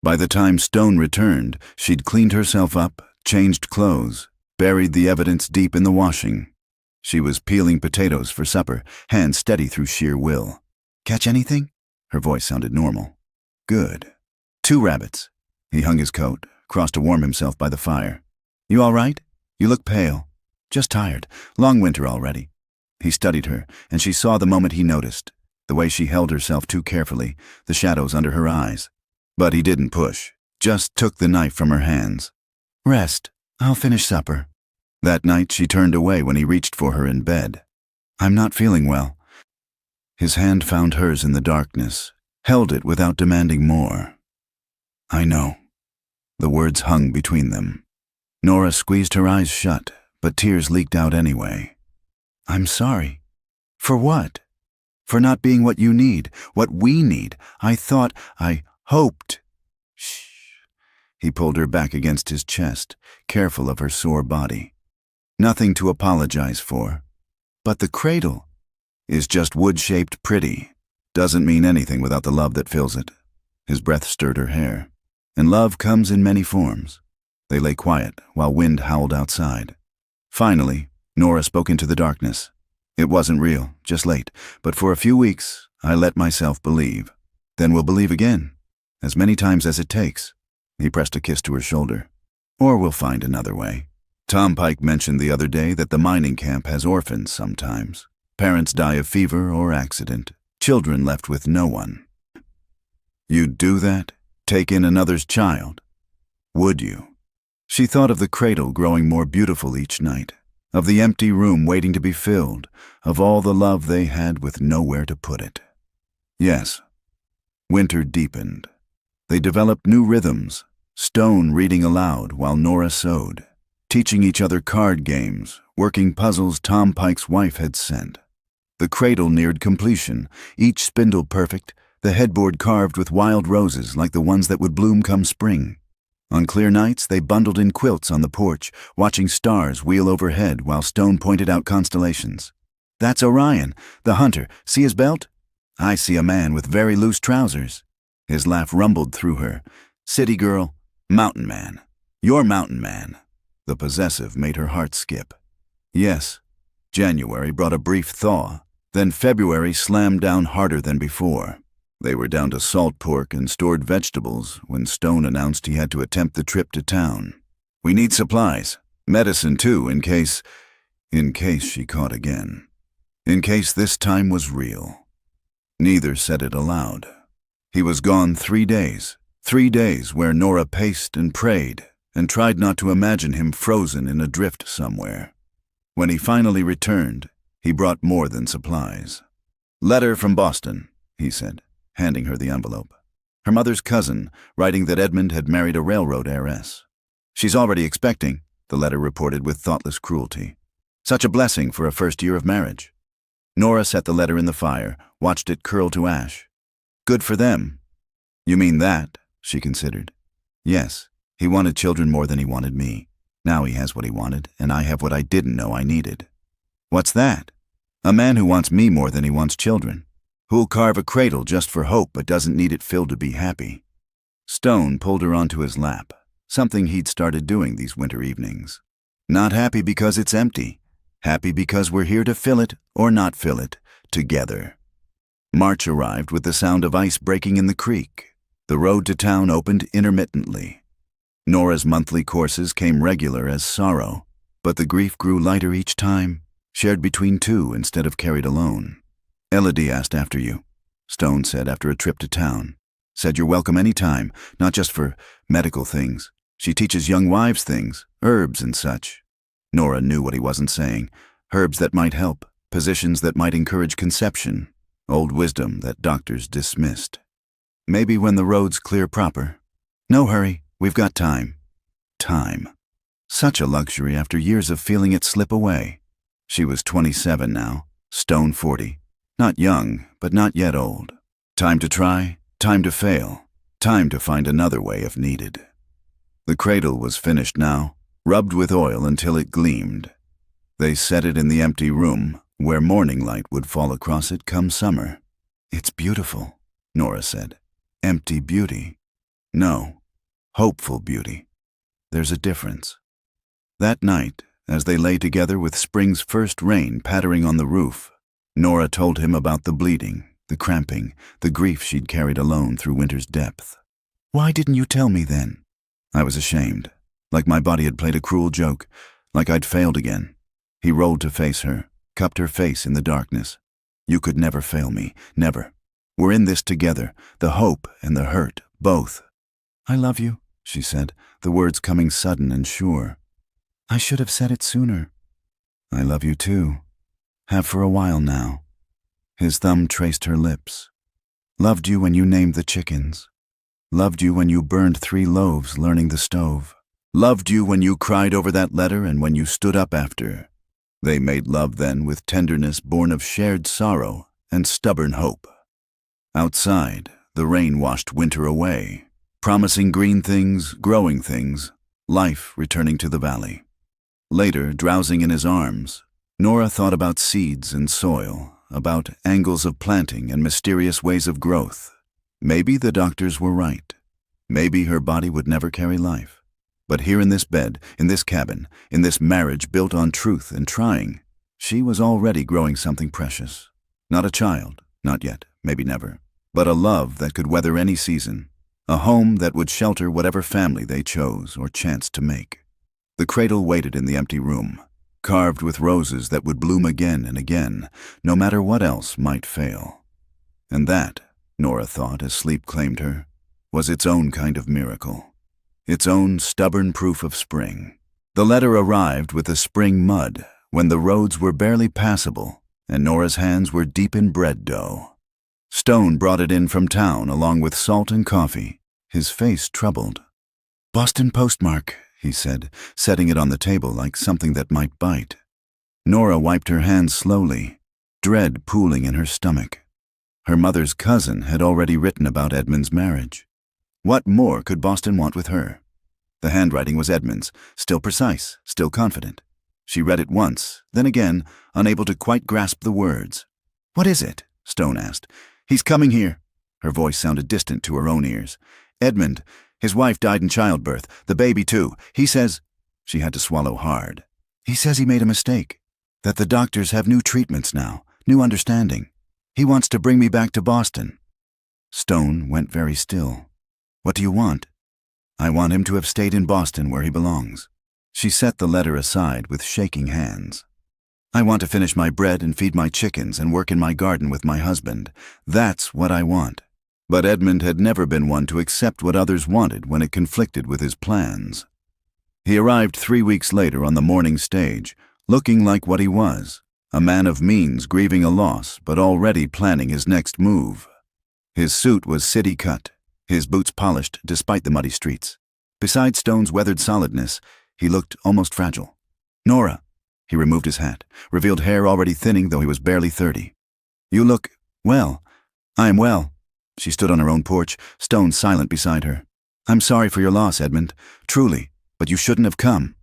By the time Stone returned, she'd cleaned herself up, changed clothes, buried the evidence deep in the washing. She was peeling potatoes for supper, hands steady through sheer will. "Catch anything?" Her voice sounded normal. "Good. 2 rabbits." He hung his coat, crossed to warm himself by the fire. "You all right? You look pale." "Just tired. Long winter already." He studied her, and she saw the moment he noticed, the way she held herself too carefully, the shadows under her eyes. But he didn't push, just took the knife from her hands. "Rest. I'll finish supper." That night she turned away when he reached for her in bed. "I'm not feeling well." His hand found hers in the darkness, held it without demanding more. "I know." The words hung between them. Nora squeezed her eyes shut, but tears leaked out anyway. "I'm sorry." "For what?" "For not being what you need, what we need. I hoped." "Shh." He pulled her back against his chest, careful of her sore body. "Nothing to apologize for. But the cradle is just wood-shaped pretty. Doesn't mean anything without the love that fills it." His breath stirred her hair. "And love comes in many forms." They lay quiet while wind howled outside. Finally, Nora spoke into the darkness. "It wasn't real, just late, but for a few weeks, I let myself believe. Then we'll believe again, as many times as it takes." He pressed a kiss to her shoulder. "Or we'll find another way. Tom Pike mentioned the other day that the mining camp has orphans sometimes. Parents die of fever or accident, children left with no one. You'd do that? Take in another's child? Would you?" She thought of the cradle growing more beautiful each night, of the empty room waiting to be filled, of all the love they had with nowhere to put it. Yes. Winter deepened. They developed new rhythms, Stone reading aloud while Nora sewed, teaching each other card games, working puzzles Tom Pike's wife had sent. The cradle neared completion, each spindle perfect, the headboard carved with wild roses like the ones that would bloom come spring. On clear nights, they bundled in quilts on the porch, watching stars wheel overhead while Stone pointed out constellations. "That's Orion, the hunter. See his belt? I see a man with very loose trousers." His laugh rumbled through her. "City girl, mountain man. You're mountain man." The possessive made her heart skip. Yes, January brought a brief thaw. Then February slammed down harder than before. They were down to salt pork and stored vegetables when Stone announced he had to attempt the trip to town. "We need supplies. Medicine, too, in case she caught again. In case this time was real." Neither said it aloud. He was gone 3 days. 3 days where Nora paced and prayed and tried not to imagine him frozen in a drift somewhere. When he finally returned, he brought more than supplies. "Letter from Boston," he said, handing her the envelope. Her mother's cousin, writing that Edmund had married a railroad heiress. "She's already expecting," the letter reported with thoughtless cruelty. "Such a blessing for a first year of marriage." Nora set the letter in the fire, watched it curl to ash. "Good for them." "You mean that?" she considered. "Yes, he wanted children more than he wanted me. Now he has what he wanted, and I have what I didn't know I needed." "What's that?" "A man who wants me more than he wants children. Who'll carve a cradle just for hope but doesn't need it filled to be happy." Stone pulled her onto his lap, something he'd started doing these winter evenings. "Not happy because it's empty. Happy because we're here to fill it, or not fill it, together." March arrived with the sound of ice breaking in the creek. The road to town opened intermittently. Nora's monthly courses came regular as sorrow, but the grief grew lighter each time, shared between two instead of carried alone. "Elodie asked after you," Stone said after a trip to town. "Said you're welcome any time, not just for medical things. She teaches young wives things, herbs and such." Nora knew what he wasn't saying. Herbs that might help, positions that might encourage conception, old wisdom that doctors dismissed. "Maybe when the road's clear proper." "No hurry, we've got time." Time. Such a luxury after years of feeling it slip away. She was 27 now, Stone 40. Not young, but not yet old. Time to try, time to fail, time to find another way if needed. The cradle was finished now, rubbed with oil until it gleamed. They set it in the empty room, where morning light would fall across it come summer. "It's beautiful," Nora said. "Empty beauty." "No, hopeful beauty. There's a difference." That night, as they lay together with spring's first rain pattering on the roof, Nora told him about the bleeding, the cramping, the grief she'd carried alone through winter's depth. "Why didn't you tell me then?" "I was ashamed, like my body had played a cruel joke, like I'd failed again." He rolled to face her, cupped her face in the darkness. "You could never fail me, never. We're in this together, the hope and the hurt, both." "I love you," she said, the words coming sudden and sure. "I should have said it sooner." "I love you too. Have for a while now." His thumb traced her lips. "Loved you when you named the chickens. Loved you when you burned 3 loaves learning the stove. Loved you when you cried over that letter and when you stood up after." They made love then with tenderness born of shared sorrow and stubborn hope. Outside, the rain washed winter away, promising green things, growing things, life returning to the valley. Later, drowsing in his arms, Nora thought about seeds and soil, about angles of planting and mysterious ways of growth. Maybe the doctors were right. Maybe her body would never carry life. But here in this bed, in this cabin, in this marriage built on truth and trying, she was already growing something precious. Not a child, not yet, maybe never, but a love that could weather any season, a home that would shelter whatever family they chose or chanced to make. The cradle waited in the empty room, carved with roses that would bloom again and again, no matter what else might fail. And that, Nora thought as sleep claimed her, was its own kind of miracle, its own stubborn proof of spring. The letter arrived with the spring mud when the roads were barely passable and Nora's hands were deep in bread dough. Stone brought it in from town along with salt and coffee, his face troubled. "Boston postmark," he said, setting it on the table like something that might bite. Nora wiped her hands slowly, dread pooling in her stomach. Her mother's cousin had already written about Edmund's marriage. What more could Boston want with her? The handwriting was Edmund's, still precise, still confident. She read it once, then again, unable to quite grasp the words. "What is it?" Stone asked. "He's coming here." Her voice sounded distant to her own ears. "Edmund, his wife died in childbirth, the baby too. He says—" She had to swallow hard. "He says he made a mistake, that the doctors have new treatments now, new understanding. He wants to bring me back to Boston." Stone went very still. "What do you want?" "I want him to have stayed in Boston where he belongs." She set the letter aside with shaking hands. "I want to finish my bread and feed my chickens and work in my garden with my husband. That's what I want." But Edmund had never been one to accept what others wanted when it conflicted with his plans. He arrived 3 weeks later on the morning stage, looking like what he was, a man of means grieving a loss but already planning his next move. His suit was city-cut, his boots polished despite the muddy streets. Beside Stone's weathered solidness, he looked almost fragile. "Nora." He removed his hat, revealed hair already thinning though he was barely 30. "You look well." "I am well." She stood on her own porch, Stone silent beside her. "I'm sorry for your loss, Edmund, truly, but you shouldn't have come."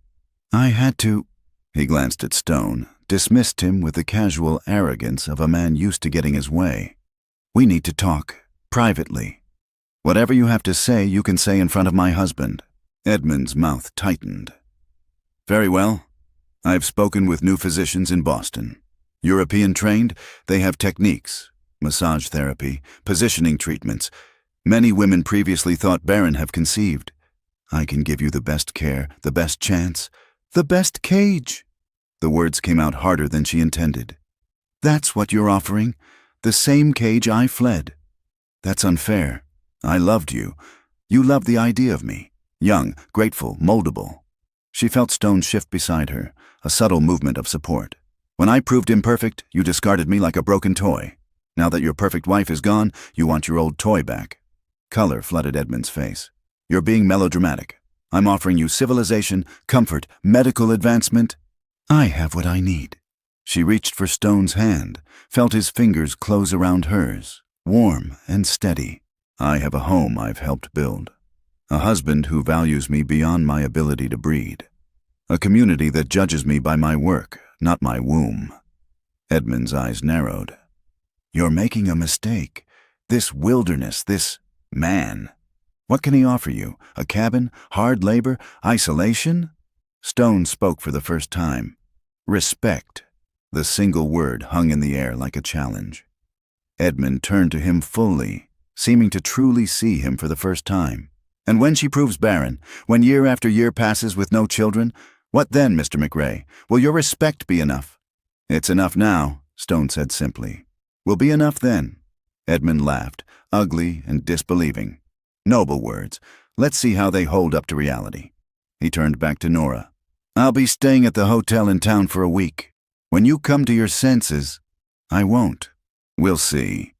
"I had to—" He glanced at Stone, dismissed him with the casual arrogance of a man used to getting his way. "We need to talk, privately. Whatever you have to say, you can say in front of my husband." Edmund's mouth tightened. "Very well. I've spoken with new physicians in Boston. European trained, they have techniques, massage therapy, positioning treatments. Many women previously thought barren have conceived. I can give you the best care, the best chance, the best cage." The words came out harder than she intended. "That's what you're offering, the same cage I fled. That's unfair. I loved you. You loved the idea of me, young, grateful, moldable." She felt Stone shift beside her, a subtle movement of support. "When I proved imperfect, you discarded me like a broken toy. Now that your perfect wife is gone, you want your old toy back." Color flooded Edmund's face. "You're being melodramatic. I'm offering you civilization, comfort, medical advancement. I have what I need." She reached for Stone's hand, felt his fingers close around hers, warm and steady. "I have a home I've helped build. A husband who values me beyond my ability to breed. A community that judges me by my work, not my womb." Edmund's eyes narrowed. "You're making a mistake. This wilderness, this man. What can he offer you? A cabin? Hard labor? Isolation?" Stone spoke for the first time. "Respect." The single word hung in the air like a challenge. Edmund turned to him fully, seeming to truly see him for the first time. "And when she proves barren, when year after year passes with no children, what then, Mr. McRae? Will your respect be enough?" "It's enough now," Stone said simply. "Will be enough then." Edmund laughed, ugly and disbelieving. "Noble words. Let's see how they hold up to reality." He turned back to Nora. "I'll be staying at the hotel in town for a week. When you come to your senses—" "I won't." "We'll see."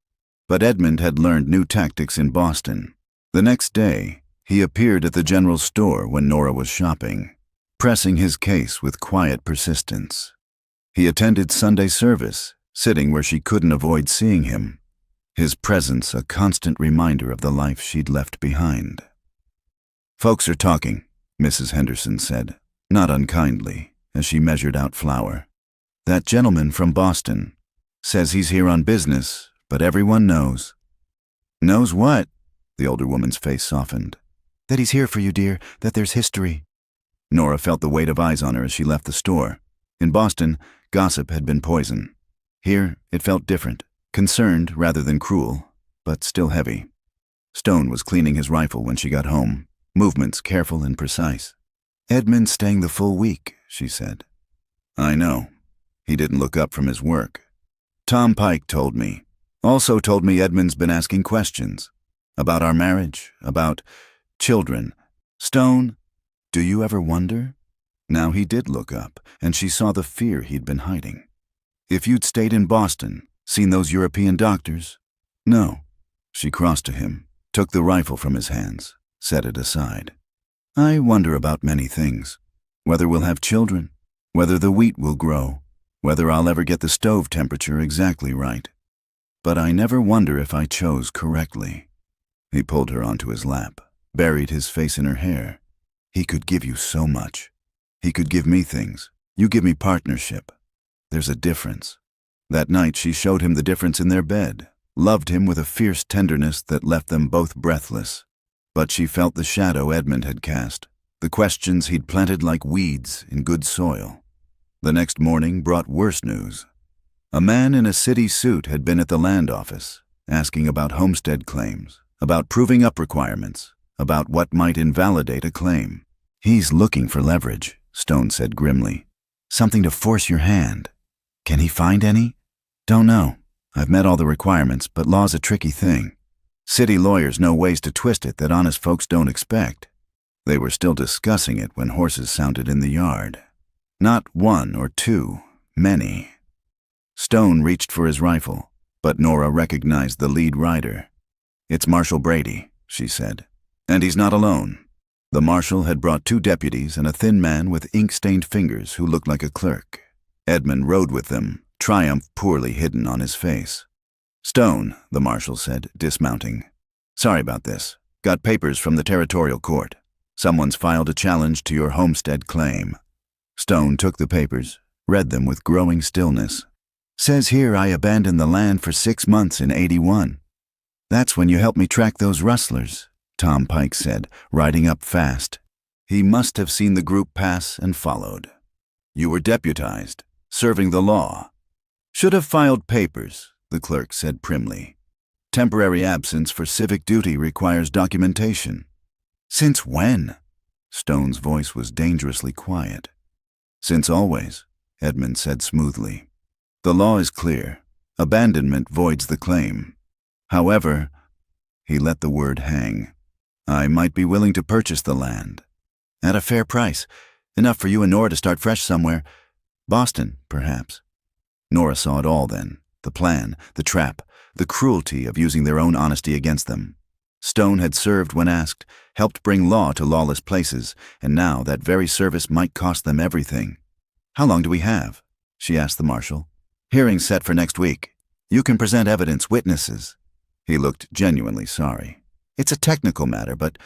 But Edmund had learned new tactics in Boston. The next day, he appeared at the general store when Nora was shopping, pressing his case with quiet persistence. He attended Sunday service, sitting where she couldn't avoid seeing him, his presence a constant reminder of the life she'd left behind. "Folks are talking," Mrs. Henderson said, not unkindly, as she measured out flour. "That gentleman from Boston says he's here on business, but everyone knows." "Knows what?" The older woman's face softened. "That he's here for you, dear, that there's history." Nora felt the weight of eyes on her as she left the store. In Boston, gossip had been poison. Here, it felt different, concerned rather than cruel, but still heavy. Stone was cleaning his rifle when she got home, movements careful and precise. "Edmund's staying the full week," she said. "I know." He didn't look up from his work. "Tom Pike told me. Also told me Edmund's been asking questions. About our marriage, about children. Stone, do you ever wonder?" Now he did look up, and she saw the fear he'd been hiding. "If you'd stayed in Boston, seen those European doctors?" "No." She crossed to him, took the rifle from his hands, set it aside. I wonder about many things. Whether we'll have children, whether the wheat will grow, whether I'll ever get the stove temperature exactly right. But I never wonder if I chose correctly." He pulled her onto his lap, buried his face in her hair. "He could give you so much. He could give me things. You give me partnership. There's a difference." That night she showed him the difference in their bed, loved him with a fierce tenderness that left them both breathless. But she felt the shadow Edmund had cast, the questions he'd planted like weeds in good soil. The next morning brought worse news. A man in a city suit had been at the land office, asking about homestead claims, about proving up requirements, about what might invalidate a claim. "He's looking for leverage," Stone said grimly. "Something to force your hand. Can he find any?" "Don't know. I've met all the requirements, but law's a tricky thing. City lawyers know ways to twist it that honest folks don't expect." They were still discussing it when horses sounded in the yard. Not one or two, many. Stone reached for his rifle, but Nora recognized the lead rider. "It's Marshal Brady," she said. "And he's not alone." The marshal had brought 2 deputies and a thin man with ink-stained fingers who looked like a clerk. Edmund rode with them, triumph poorly hidden on his face. "Stone," the marshal said, dismounting. "Sorry about this. Got papers from the territorial court. Someone's filed a challenge to your homestead claim." Stone took the papers, read them with growing stillness. "Says here I abandoned the land for 6 months in '81. That's when you helped me track those rustlers," Tom Pike said, riding up fast. He must have seen the group pass and followed. "You were deputized, serving the law." "Should have filed papers," the clerk said primly. "Temporary absence for civic duty requires documentation." "Since when?" Stone's voice was dangerously quiet. "Since always," Edmund said smoothly. "The law is clear. Abandonment voids the claim. However," he let the word hang, "I might be willing to purchase the land. At a fair price. Enough for you and Nora to start fresh somewhere. Boston, perhaps." Nora saw it all then. The plan, the trap, the cruelty of using their own honesty against them. Stone had served when asked, helped bring law to lawless places, and now that very service might cost them everything. "How long do we have?" she asked the marshal. "Hearing set for next week. You can present evidence, witnesses." He looked genuinely sorry. "It's a technical matter, but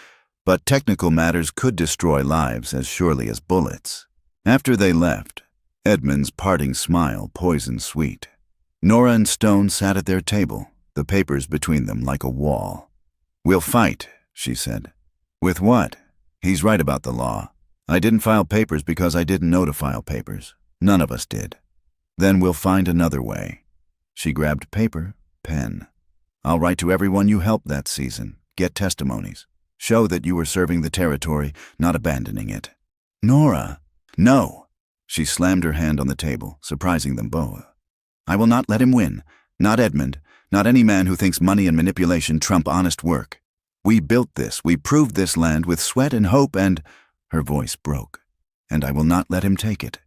technical matters could destroy lives as surely as bullets." After they left, Edmund's parting smile poisoned sweet. Nora and Stone sat at their table, the papers between them like a wall. "We'll fight," she said. "With what? He's right about the law. I didn't file papers because I didn't know to file papers. None of us did. Then we'll find another way." She grabbed paper, pen. "I'll write to everyone you helped that season, get testimonies. Show that you were serving the territory, not abandoning it." "Nora!" "No!" She slammed her hand on the table, surprising them both. "I will not let him win. Not Edmund. Not any man who thinks money and manipulation trump honest work. We built this, we proved this land with sweat and hope and—" Her voice broke. "And I will not let him take it."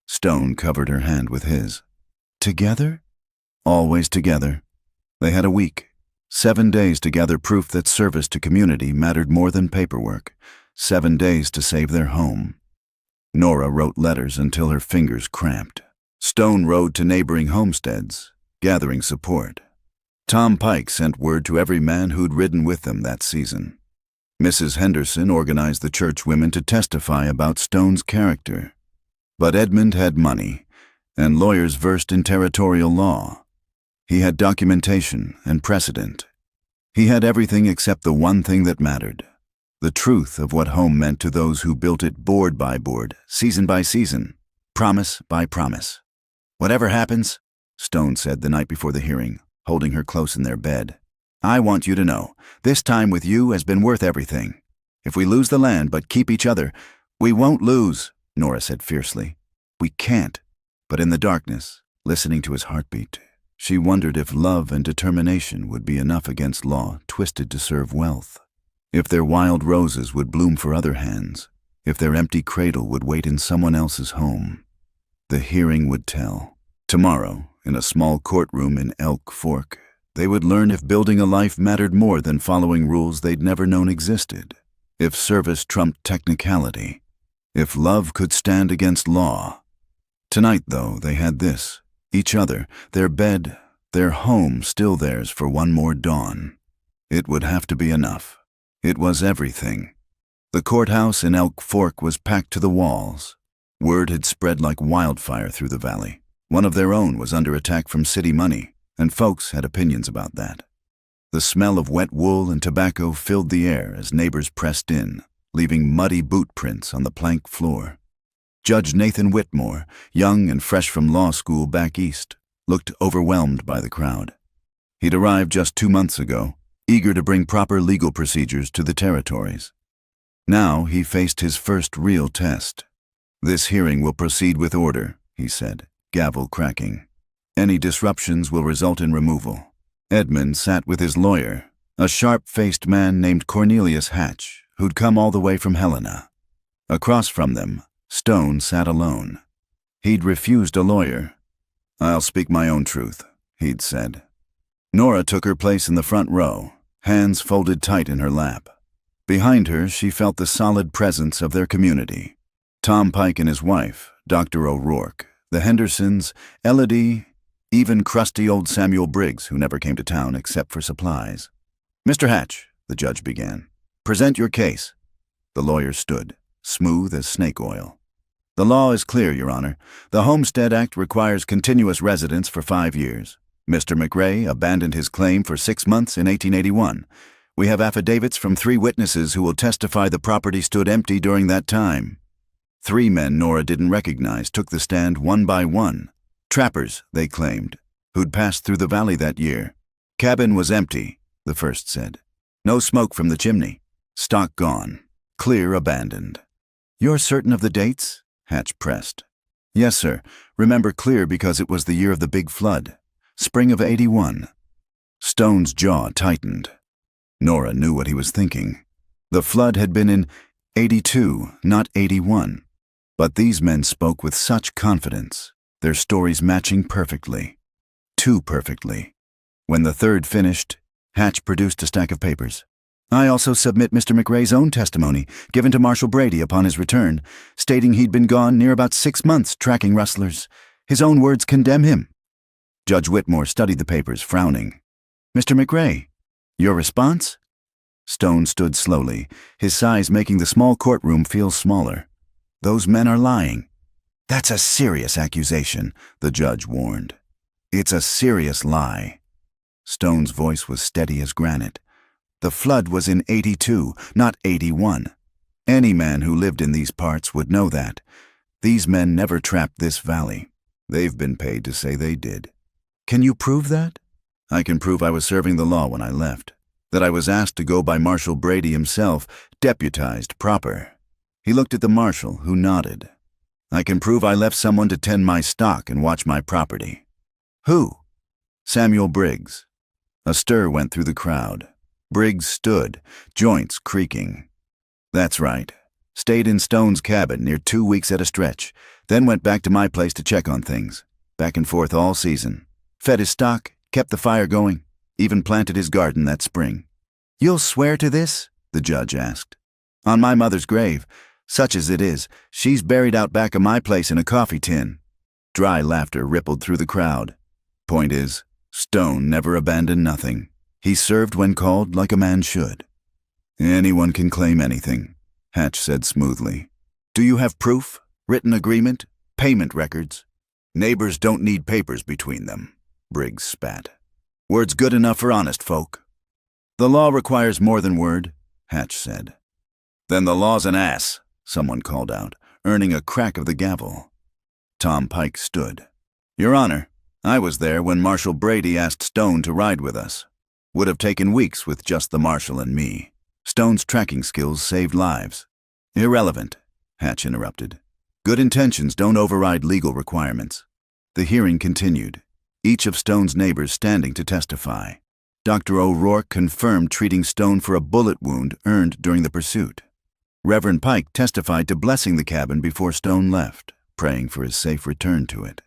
Stone covered her hand with his. "Together?" "Always together." They had a week. 7 days to gather proof that service to community mattered more than paperwork. 7 days to save their home. Nora wrote letters until her fingers cramped. Stone rode to neighboring homesteads, gathering support. Tom Pike sent word to every man who'd ridden with them that season. Mrs. Henderson organized the church women to testify about Stone's character. But Edmund had money, and lawyers versed in territorial law. He had documentation and precedent. He had everything except the one thing that mattered, the truth of what home meant to those who built it board by board, season by season, promise by promise. "Whatever happens," Stone said the night before the hearing, holding her close in their bed, "I want you to know, this time with you has been worth everything. If we lose the land but keep each other, we won't lose," Nora said fiercely. "We can't." But in the darkness, listening to his heartbeat, she wondered if love and determination would be enough against law twisted to serve wealth. If their wild roses would bloom for other hands, if their empty cradle would wait in someone else's home. The hearing would tell. Tomorrow, in a small courtroom in Elk Fork, they would learn if building a life mattered more than following rules they'd never known existed. if service trumped technicality, if love could stand against law. Tonight, though, they had this, each other, their bed, their home still theirs for one more dawn. It would have to be enough. It was everything. The courthouse in Elk Fork was packed to the walls. Word had spread like wildfire through the valley. One of their own was under attack from city money, and folks had opinions about that. The smell of wet wool and tobacco filled the air as neighbors pressed in, leaving muddy boot prints on the plank floor. Judge Nathan Whitmore, young and fresh from law school back east, looked overwhelmed by the crowd. He'd arrived just 2 months ago, eager to bring proper legal procedures to the territories. Now he faced his first real test. "This hearing will proceed with order," he said, gavel cracking. "Any disruptions will result in removal." Edmund sat with his lawyer, a sharp-faced man named Cornelius Hatch, who'd come all the way from Helena. Across from them, Stone sat alone. He'd refused a lawyer. "I'll speak my own truth," he'd said. Nora took her place in the front row, hands folded tight in her lap. Behind her, she felt the solid presence of their community. Tom Pike and his wife, Dr. O'Rourke, the Hendersons, Elodie, even crusty old Samuel Briggs, who never came to town except for supplies. "Mr. Hatch," the judge began, "present your case." The lawyer stood, smooth as snake oil. "The law is clear, Your Honor. The Homestead Act requires continuous residence for 5 years. Mr. McRae abandoned his claim for 6 months in 1881. We have affidavits from 3 witnesses who will testify the property stood empty during that time." 3 men Nora didn't recognize took the stand one by one. Trappers, they claimed, who'd passed through the valley that year. "Cabin was empty," the first said. "No smoke from the chimney. Stock gone. Clear abandoned." "You're certain of the dates?" Hatch pressed. "Yes, sir. Remember clear because it was the year of the big flood. Spring of 81. Stone's jaw tightened. Nora knew what he was thinking. The flood had been in 82, not 81. But these men spoke with such confidence, their stories matching perfectly. Too perfectly. When the third finished, Hatch produced a stack of papers. "I also submit Mr. McRae's own testimony, given to Marshal Brady upon his return, stating he'd been gone near about 6 months tracking rustlers. His own words condemn him." Judge Whitmore studied the papers, frowning. "Mr. McRae, your response?" Stone stood slowly, his size making the small courtroom feel smaller. "Those men are lying." "That's a serious accusation," the judge warned. "It's a serious lie." Stone's voice was steady as granite. "The flood was in 82, not 81. Any man who lived in these parts would know that. These men never trapped this valley. They've been paid to say they did." "Can you prove that?" "I can prove I was serving the law when I left. That I was asked to go by Marshal Brady himself, deputized proper." He looked at the marshal, who nodded. "I can prove I left someone to tend my stock and watch my property." "Who?" "Samuel Briggs." A stir went through the crowd. Briggs stood, joints creaking. "That's right. Stayed in Stone's cabin near 2 weeks at a stretch, then went back to my place to check on things. Back and forth all season. Fed his stock, kept the fire going, even planted his garden that spring." "You'll swear to this?" the judge asked. "On my mother's grave. Such as it is, she's buried out back of my place in a coffee tin." Dry laughter rippled through the crowd. "Point is, Stone never abandoned nothing. He served when called like a man should." "Anyone can claim anything," Hatch said smoothly. "Do you have proof? Written agreement? Payment records?" "Neighbors don't need papers between them," Briggs spat. "Word's good enough for honest folk." "The law requires more than word," Hatch said. "Then the law's an ass," someone called out, earning a crack of the gavel. Tom Pike stood. "Your Honor, I was there when Marshal Brady asked Stone to ride with us. Would have taken weeks with just the marshal and me. Stone's tracking skills saved lives." "Irrelevant," Hatch interrupted. "Good intentions don't override legal requirements." The hearing continued, each of Stone's neighbors standing to testify. Dr. O'Rourke confirmed treating Stone for a bullet wound earned during the pursuit. Reverend Pike testified to blessing the cabin before Stone left, praying for his safe return to it.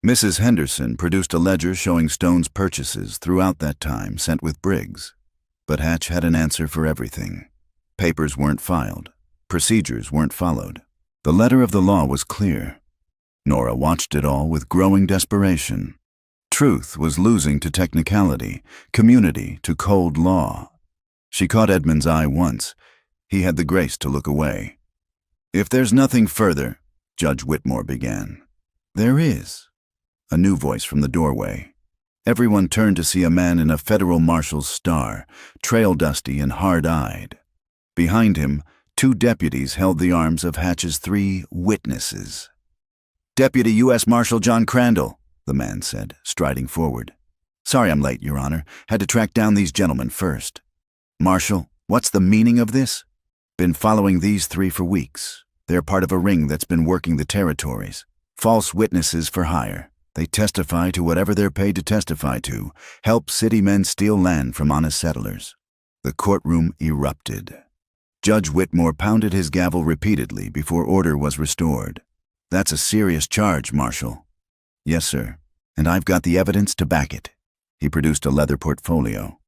Mrs. Henderson produced a ledger showing Stone's purchases throughout that time sent with Briggs, but Hatch had an answer for everything. Papers weren't filed. Procedures weren't followed. The letter of the law was clear. Nora watched it all with growing desperation. Truth was losing to technicality, community to cold law. She caught Edmund's eye once. He had the grace to look away. "If there's nothing further," Judge Whitmore began. "There is." A new voice from the doorway. Everyone turned to see a man in a federal marshal's star, trail-dusty and hard-eyed. Behind him, 2 deputies held the arms of Hatch's 3 witnesses. "Deputy U.S. Marshal John Crandall," the man said, striding forward. "Sorry I'm late, Your Honor. Had to track down these gentlemen first." "Marshal, what's the meaning of this?" "Been following these 3 for weeks. They're part of a ring that's been working the territories. False witnesses for hire. They testify to whatever they're paid to testify to, help city men steal land from honest settlers." The courtroom erupted. Judge Whitmore pounded his gavel repeatedly before order was restored. "That's a serious charge, Marshal." "Yes, sir, and I've got the evidence to back it." He produced a leather portfolio.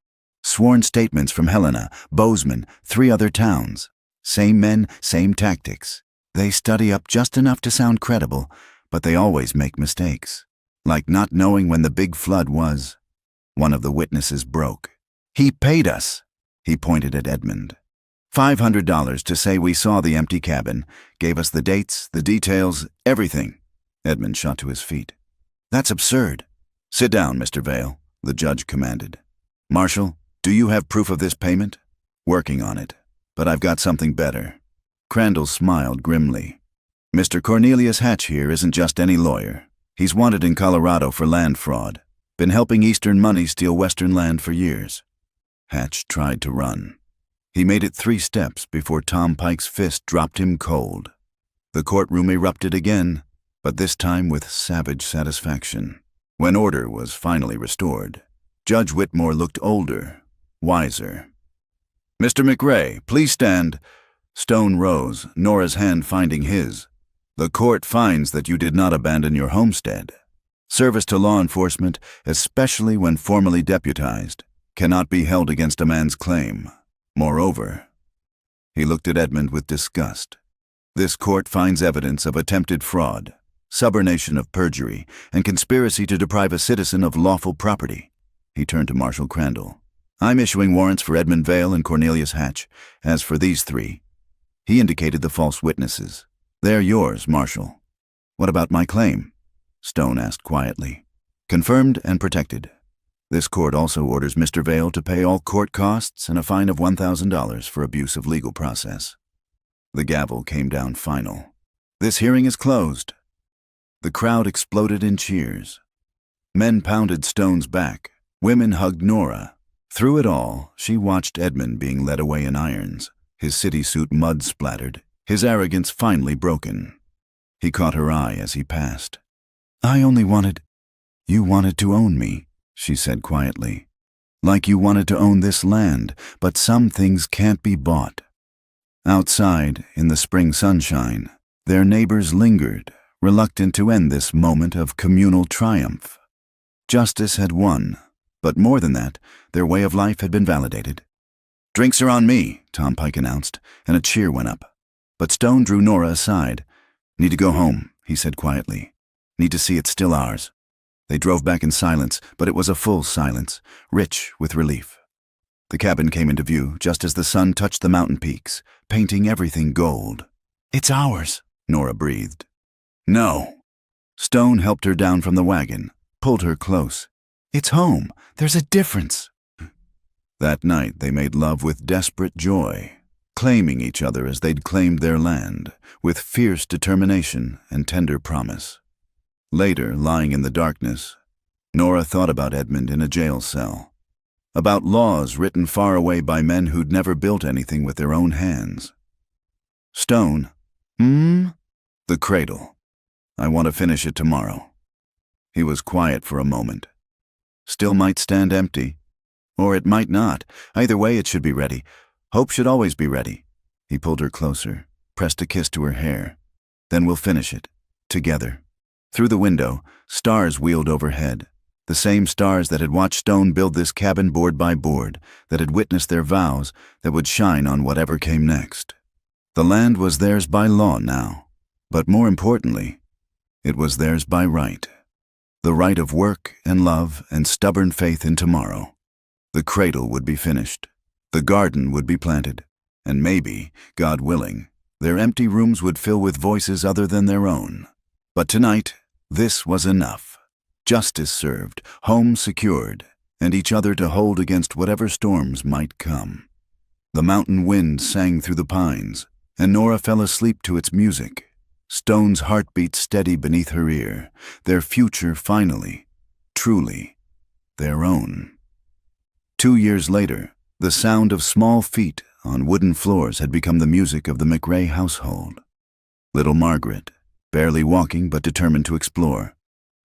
"Sworn statements from Helena, Bozeman, 3 other towns. Same men, same tactics. They study up just enough to sound credible, but they always make mistakes. Like not knowing when the big flood was." One of the witnesses broke. "He paid us." He pointed at Edmund. $500 to say we saw the empty cabin, gave us the dates, the details, everything." Edmund shot to his feet. "That's absurd." "Sit down, Mr. Vale," the judge commanded. "Marshal, do you have proof of this payment?" "Working on it, but I've got something better." Crandall smiled grimly. "Mr. Cornelius Hatch here isn't just any lawyer. He's wanted in Colorado for land fraud. Been helping Eastern money steal Western land for years." Hatch tried to run. He made it 3 steps before Tom Pike's fist dropped him cold. The courtroom erupted again, but this time with savage satisfaction. When order was finally restored, Judge Whitmore looked older, wiser. "Mr. McRae, please stand." Stone rose, Nora's hand finding his. "The court finds that you did not abandon your homestead. Service to law enforcement, especially when formally deputized, cannot be held against a man's claim. Moreover," he looked at Edmund with disgust, "this court finds evidence of attempted fraud, subornation of perjury, and conspiracy to deprive a citizen of lawful property." He turned to Marshal Crandall. "I'm issuing warrants for Edmund Vale and Cornelius Hatch. As for these 3, he indicated the false witnesses. They're yours, Marshal." "What about my claim?" Stone asked quietly. "Confirmed and protected. This court also orders Mr. Vale to pay all court costs and a fine of $1,000 for abuse of legal process." The gavel came down final. "This hearing is closed." The crowd exploded in cheers. Men pounded Stone's back. Women hugged Nora. Through it all, she watched Edmund being led away in irons, his city suit mud-splattered, his arrogance finally broken. He caught her eye as he passed. "I only wanted—" "You wanted to own me," she said quietly. "Like you wanted to own this land, but some things can't be bought." Outside, in the spring sunshine, their neighbors lingered, reluctant to end this moment of communal triumph. Justice had won, but more than that, their way of life had been validated. "Drinks are on me," Tom Pike announced, and a cheer went up. But Stone drew Nora aside. "Need to go home," he said quietly. "Need to see it's still ours." They drove back in silence, but it was a full silence, rich with relief. The cabin came into view just as the sun touched the mountain peaks, painting everything gold. "It's ours," Nora breathed. "No." Stone helped her down from the wagon, pulled her close. "It's home. There's a difference." That night they made love with desperate joy, claiming each other as they'd claimed their land, with fierce determination and tender promise. Later, lying in the darkness, Nora thought about Edmund in a jail cell, about laws written far away by men who'd never built anything with their own hands. "Stone, the cradle. I want to finish it tomorrow." He was quiet for a moment. "Still might stand empty. Or it might not. Either way, it should be ready. Hope should always be ready." He pulled her closer, pressed a kiss to her hair. "Then we'll finish it. Together." Through the window, stars wheeled overhead. The same stars that had watched Stone build this cabin board by board, that had witnessed their vows, that would shine on whatever came next. The land was theirs by law now, but more importantly, it was theirs by right. The right of work and love and stubborn faith in tomorrow. The cradle would be finished. The garden would be planted. And maybe, God willing, their empty rooms would fill with voices other than their own. But tonight, this was enough. Justice served, home secured, and each other to hold against whatever storms might come. The mountain wind sang through the pines, and Nora fell asleep to its music. Stone's heartbeat steady beneath her ear, their future finally, truly, their own. 2 years later, the sound of small feet on wooden floors had become the music of the McRae household. Little Margaret, barely walking but determined to explore,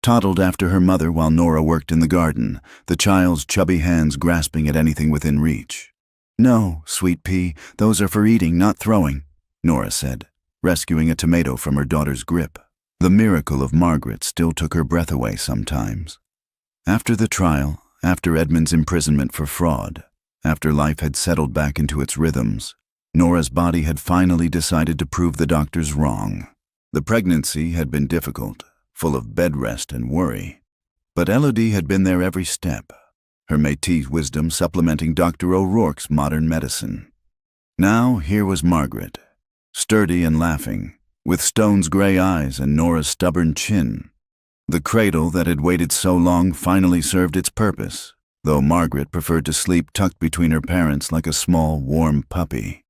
toddled after her mother while Nora worked in the garden, the child's chubby hands grasping at anything within reach. "No, sweet pea, those are for eating, not throwing," Nora said, rescuing a tomato from her daughter's grip. The miracle of Margaret still took her breath away sometimes. After the trial, after Edmund's imprisonment for fraud, after life had settled back into its rhythms, Nora's body had finally decided to prove the doctors wrong. The pregnancy had been difficult, full of bed rest and worry, but Elodie had been there every step, her métis wisdom supplementing Dr. O'Rourke's modern medicine. Now here was Margaret, sturdy and laughing, with Stone's gray eyes and Nora's stubborn chin. The cradle that had waited so long finally served its purpose, though Margaret preferred to sleep tucked between her parents like a small, warm puppy.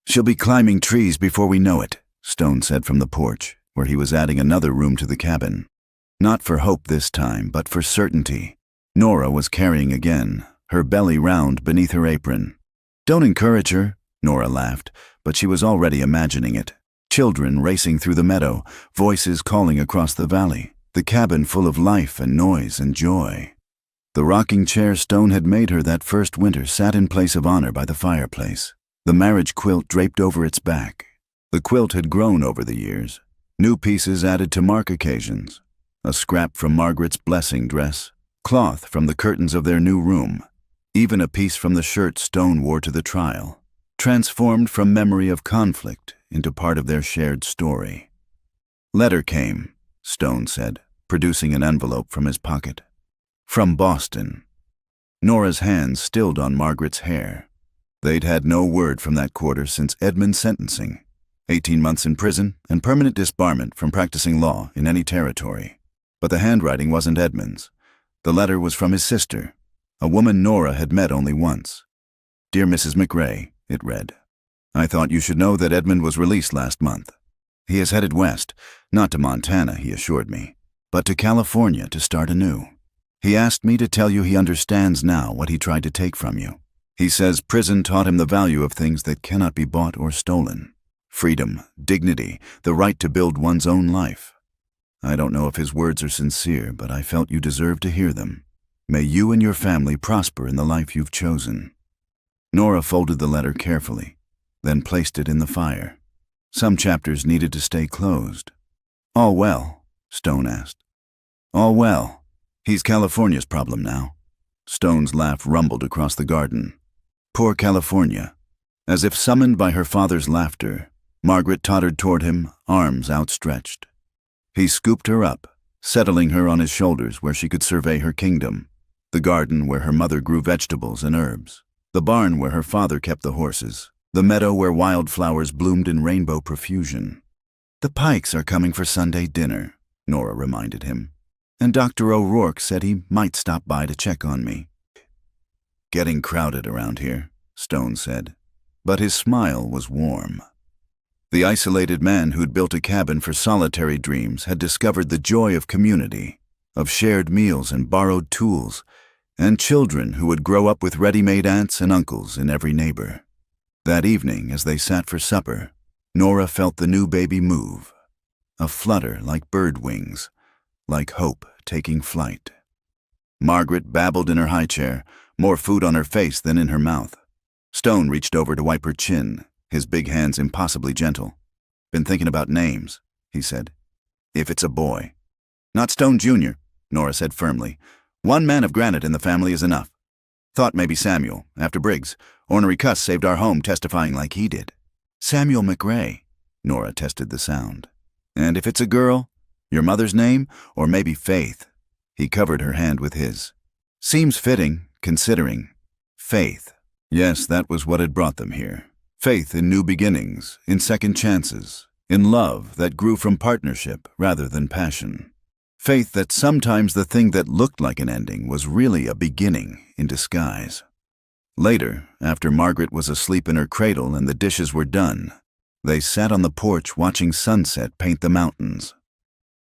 "She'll be climbing trees before we know it," Stone said from the porch, where he was adding another room to the cabin. Not for hope this time, but for certainty. Nora was carrying again, her belly round beneath her apron. "Don't encourage her," Nora laughed, but she was already imagining it. Children racing through the meadow, voices calling across the valley, the cabin full of life and noise and joy. The rocking chair Stone had made her that first winter sat in place of honor by the fireplace, the marriage quilt draped over its back. The quilt had grown over the years, new pieces added to mark occasions, a scrap from Margaret's blessing dress, cloth from the curtains of their new room, even a piece from the shirt Stone wore to the trial, transformed from memory of conflict into part of their shared story. "Letter came," Stone said, producing an envelope from his pocket. "From Boston." Nora's hands stilled on Margaret's hair. They'd had no word from that quarter since Edmund's sentencing, 18 months in prison and permanent disbarment from practicing law in any territory. But the handwriting wasn't Edmund's. The letter was from his sister, a woman Nora had met only once. "Dear Mrs. McRae," it read, "I thought you should know that Edmund was released last month. He is headed west, not to Montana, he assured me, but to California to start anew. He asked me to tell you he understands now what he tried to take from you. He says prison taught him the value of things that cannot be bought or stolen. Freedom, dignity, the right to build one's own life. I don't know if his words are sincere, but I felt you deserved to hear them. May you and your family prosper in the life you've chosen." Nora folded the letter carefully, then placed it in the fire. Some chapters needed to stay closed. "All well?" Stone asked. "All well. He's California's problem now." Stone's laugh rumbled across the garden. "Poor California." As if summoned by her father's laughter, Margaret tottered toward him, arms outstretched. He scooped her up, settling her on his shoulders where she could survey her kingdom, the garden where her mother grew vegetables and herbs, the barn where her father kept the horses, the meadow where wildflowers bloomed in rainbow profusion. "The Pikes are coming for Sunday dinner," Nora reminded him, "and Dr. O'Rourke said he might stop by to check on me." "Getting crowded around here," Stone said, but his smile was warm. The isolated man who'd built a cabin for solitary dreams had discovered the joy of community, of shared meals and borrowed tools, and children who would grow up with ready-made aunts and uncles in every neighbor. That evening, as they sat for supper, Nora felt the new baby move, a flutter like bird wings, like hope taking flight. Margaret babbled in her high chair, more food on her face than in her mouth. Stone reached over to wipe her chin, his big hands impossibly gentle. "Been thinking about names," he said. "If it's a boy." "Not Stone Jr.," Nora said firmly. One man of granite in the family is enough. Thought maybe Samuel, after Briggs. Ornery cuss saved our home testifying like he did. Samuel McRae. Nora tested the sound. And if it's a girl, your mother's name, or maybe Faith. He covered her hand with his. Seems fitting, considering. Faith. Yes, that was what had brought them here. Faith in new beginnings, in second chances, in love that grew from partnership rather than passion. Faith that sometimes the thing that looked like an ending was really a beginning in disguise. Later, after Margaret was asleep in her cradle and the dishes were done, they sat on the porch watching sunset paint the mountains.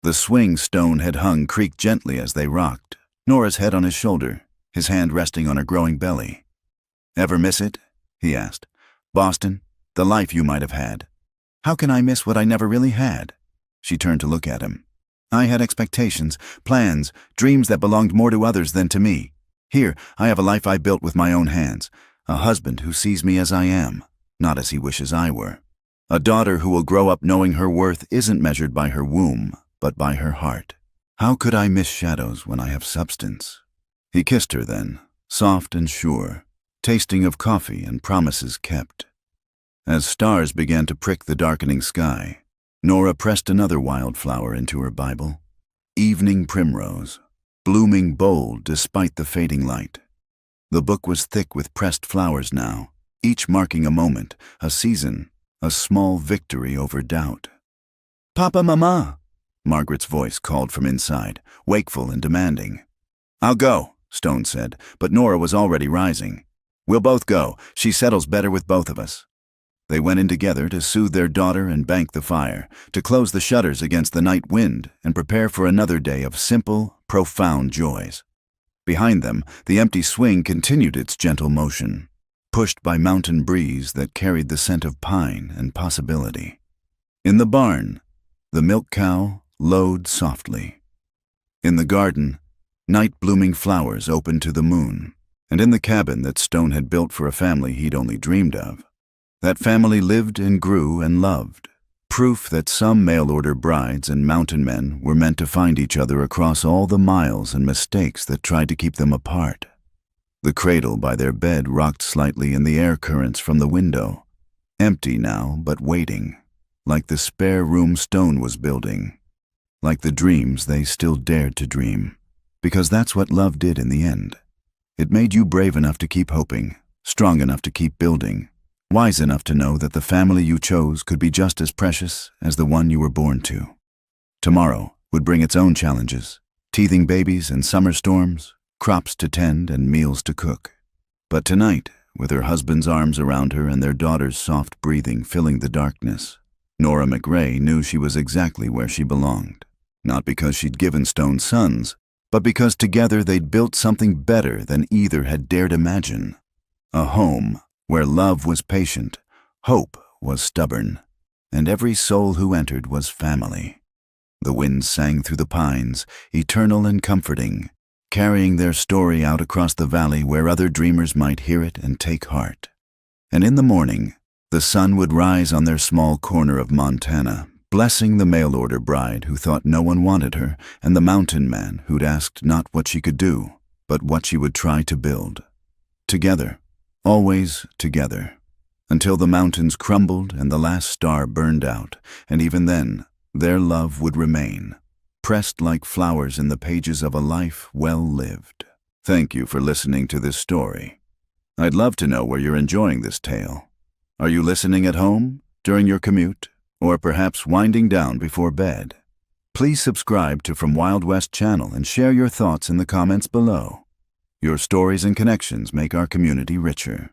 The swing Stone had hung creaked gently as they rocked, Nora's head on his shoulder, his hand resting on her growing belly. "Ever miss it?" he asked. "Boston, the life you might have had." "How can I miss what I never really had?" She turned to look at him. "I had expectations, plans, dreams that belonged more to others than to me. Here, I have a life I built with my own hands, a husband who sees me as I am, not as he wishes I were. A daughter who will grow up knowing her worth isn't measured by her womb, but by her heart. How could I miss shadows when I have substance?" He kissed her then, soft and sure, tasting of coffee and promises kept. As stars began to prick the darkening sky, Nora pressed another wildflower into her Bible. Evening primrose, blooming bold despite the fading light. The book was thick with pressed flowers now, each marking a moment, a season, a small victory over doubt. "Papa, Mama," Margaret's voice called from inside, wakeful and demanding. "I'll go," Stone said, but Nora was already rising. "We'll both go. She settles better with both of us." They went in together to soothe their daughter and bank the fire, to close the shutters against the night wind and prepare for another day of simple, profound joys. Behind them, the empty swing continued its gentle motion, pushed by mountain breeze that carried the scent of pine and possibility. In the barn, the milk cow lowed softly. In the garden, night-blooming flowers opened to the moon, and in the cabin that Stone had built for a family he'd only dreamed of, that family lived and grew and loved, proof that some mail-order brides and mountain men were meant to find each other across all the miles and mistakes that tried to keep them apart. The cradle by their bed rocked slightly in the air currents from the window, empty now but waiting, like the spare room Stone was building, like the dreams they still dared to dream, because that's what love did in the end. It made you brave enough to keep hoping, strong enough to keep building, wise enough to know that the family you chose could be just as precious as the one you were born to. Tomorrow would bring its own challenges, teething babies and summer storms, crops to tend and meals to cook. But tonight, with her husband's arms around her and their daughter's soft breathing filling the darkness, Nora McRae knew she was exactly where she belonged, not because she'd given Stone sons, but because together they'd built something better than either had dared imagine. A home where love was patient, hope was stubborn, and every soul who entered was family. The wind sang through the pines, eternal and comforting, carrying their story out across the valley where other dreamers might hear it and take heart. And in the morning, the sun would rise on their small corner of Montana, blessing the mail-order bride who thought no one wanted her and the mountain man who'd asked not what she could do, but what she would try to build. Together, always together, until the mountains crumbled and the last star burned out, and even then, their love would remain, pressed like flowers in the pages of a life well lived. Thank you for listening to this story. I'd love to know where you're enjoying this tale. Are you listening at home, during your commute, or perhaps winding down before bed? Please subscribe to From Wild West channel and share your thoughts in the comments below. Your stories and connections make our community richer.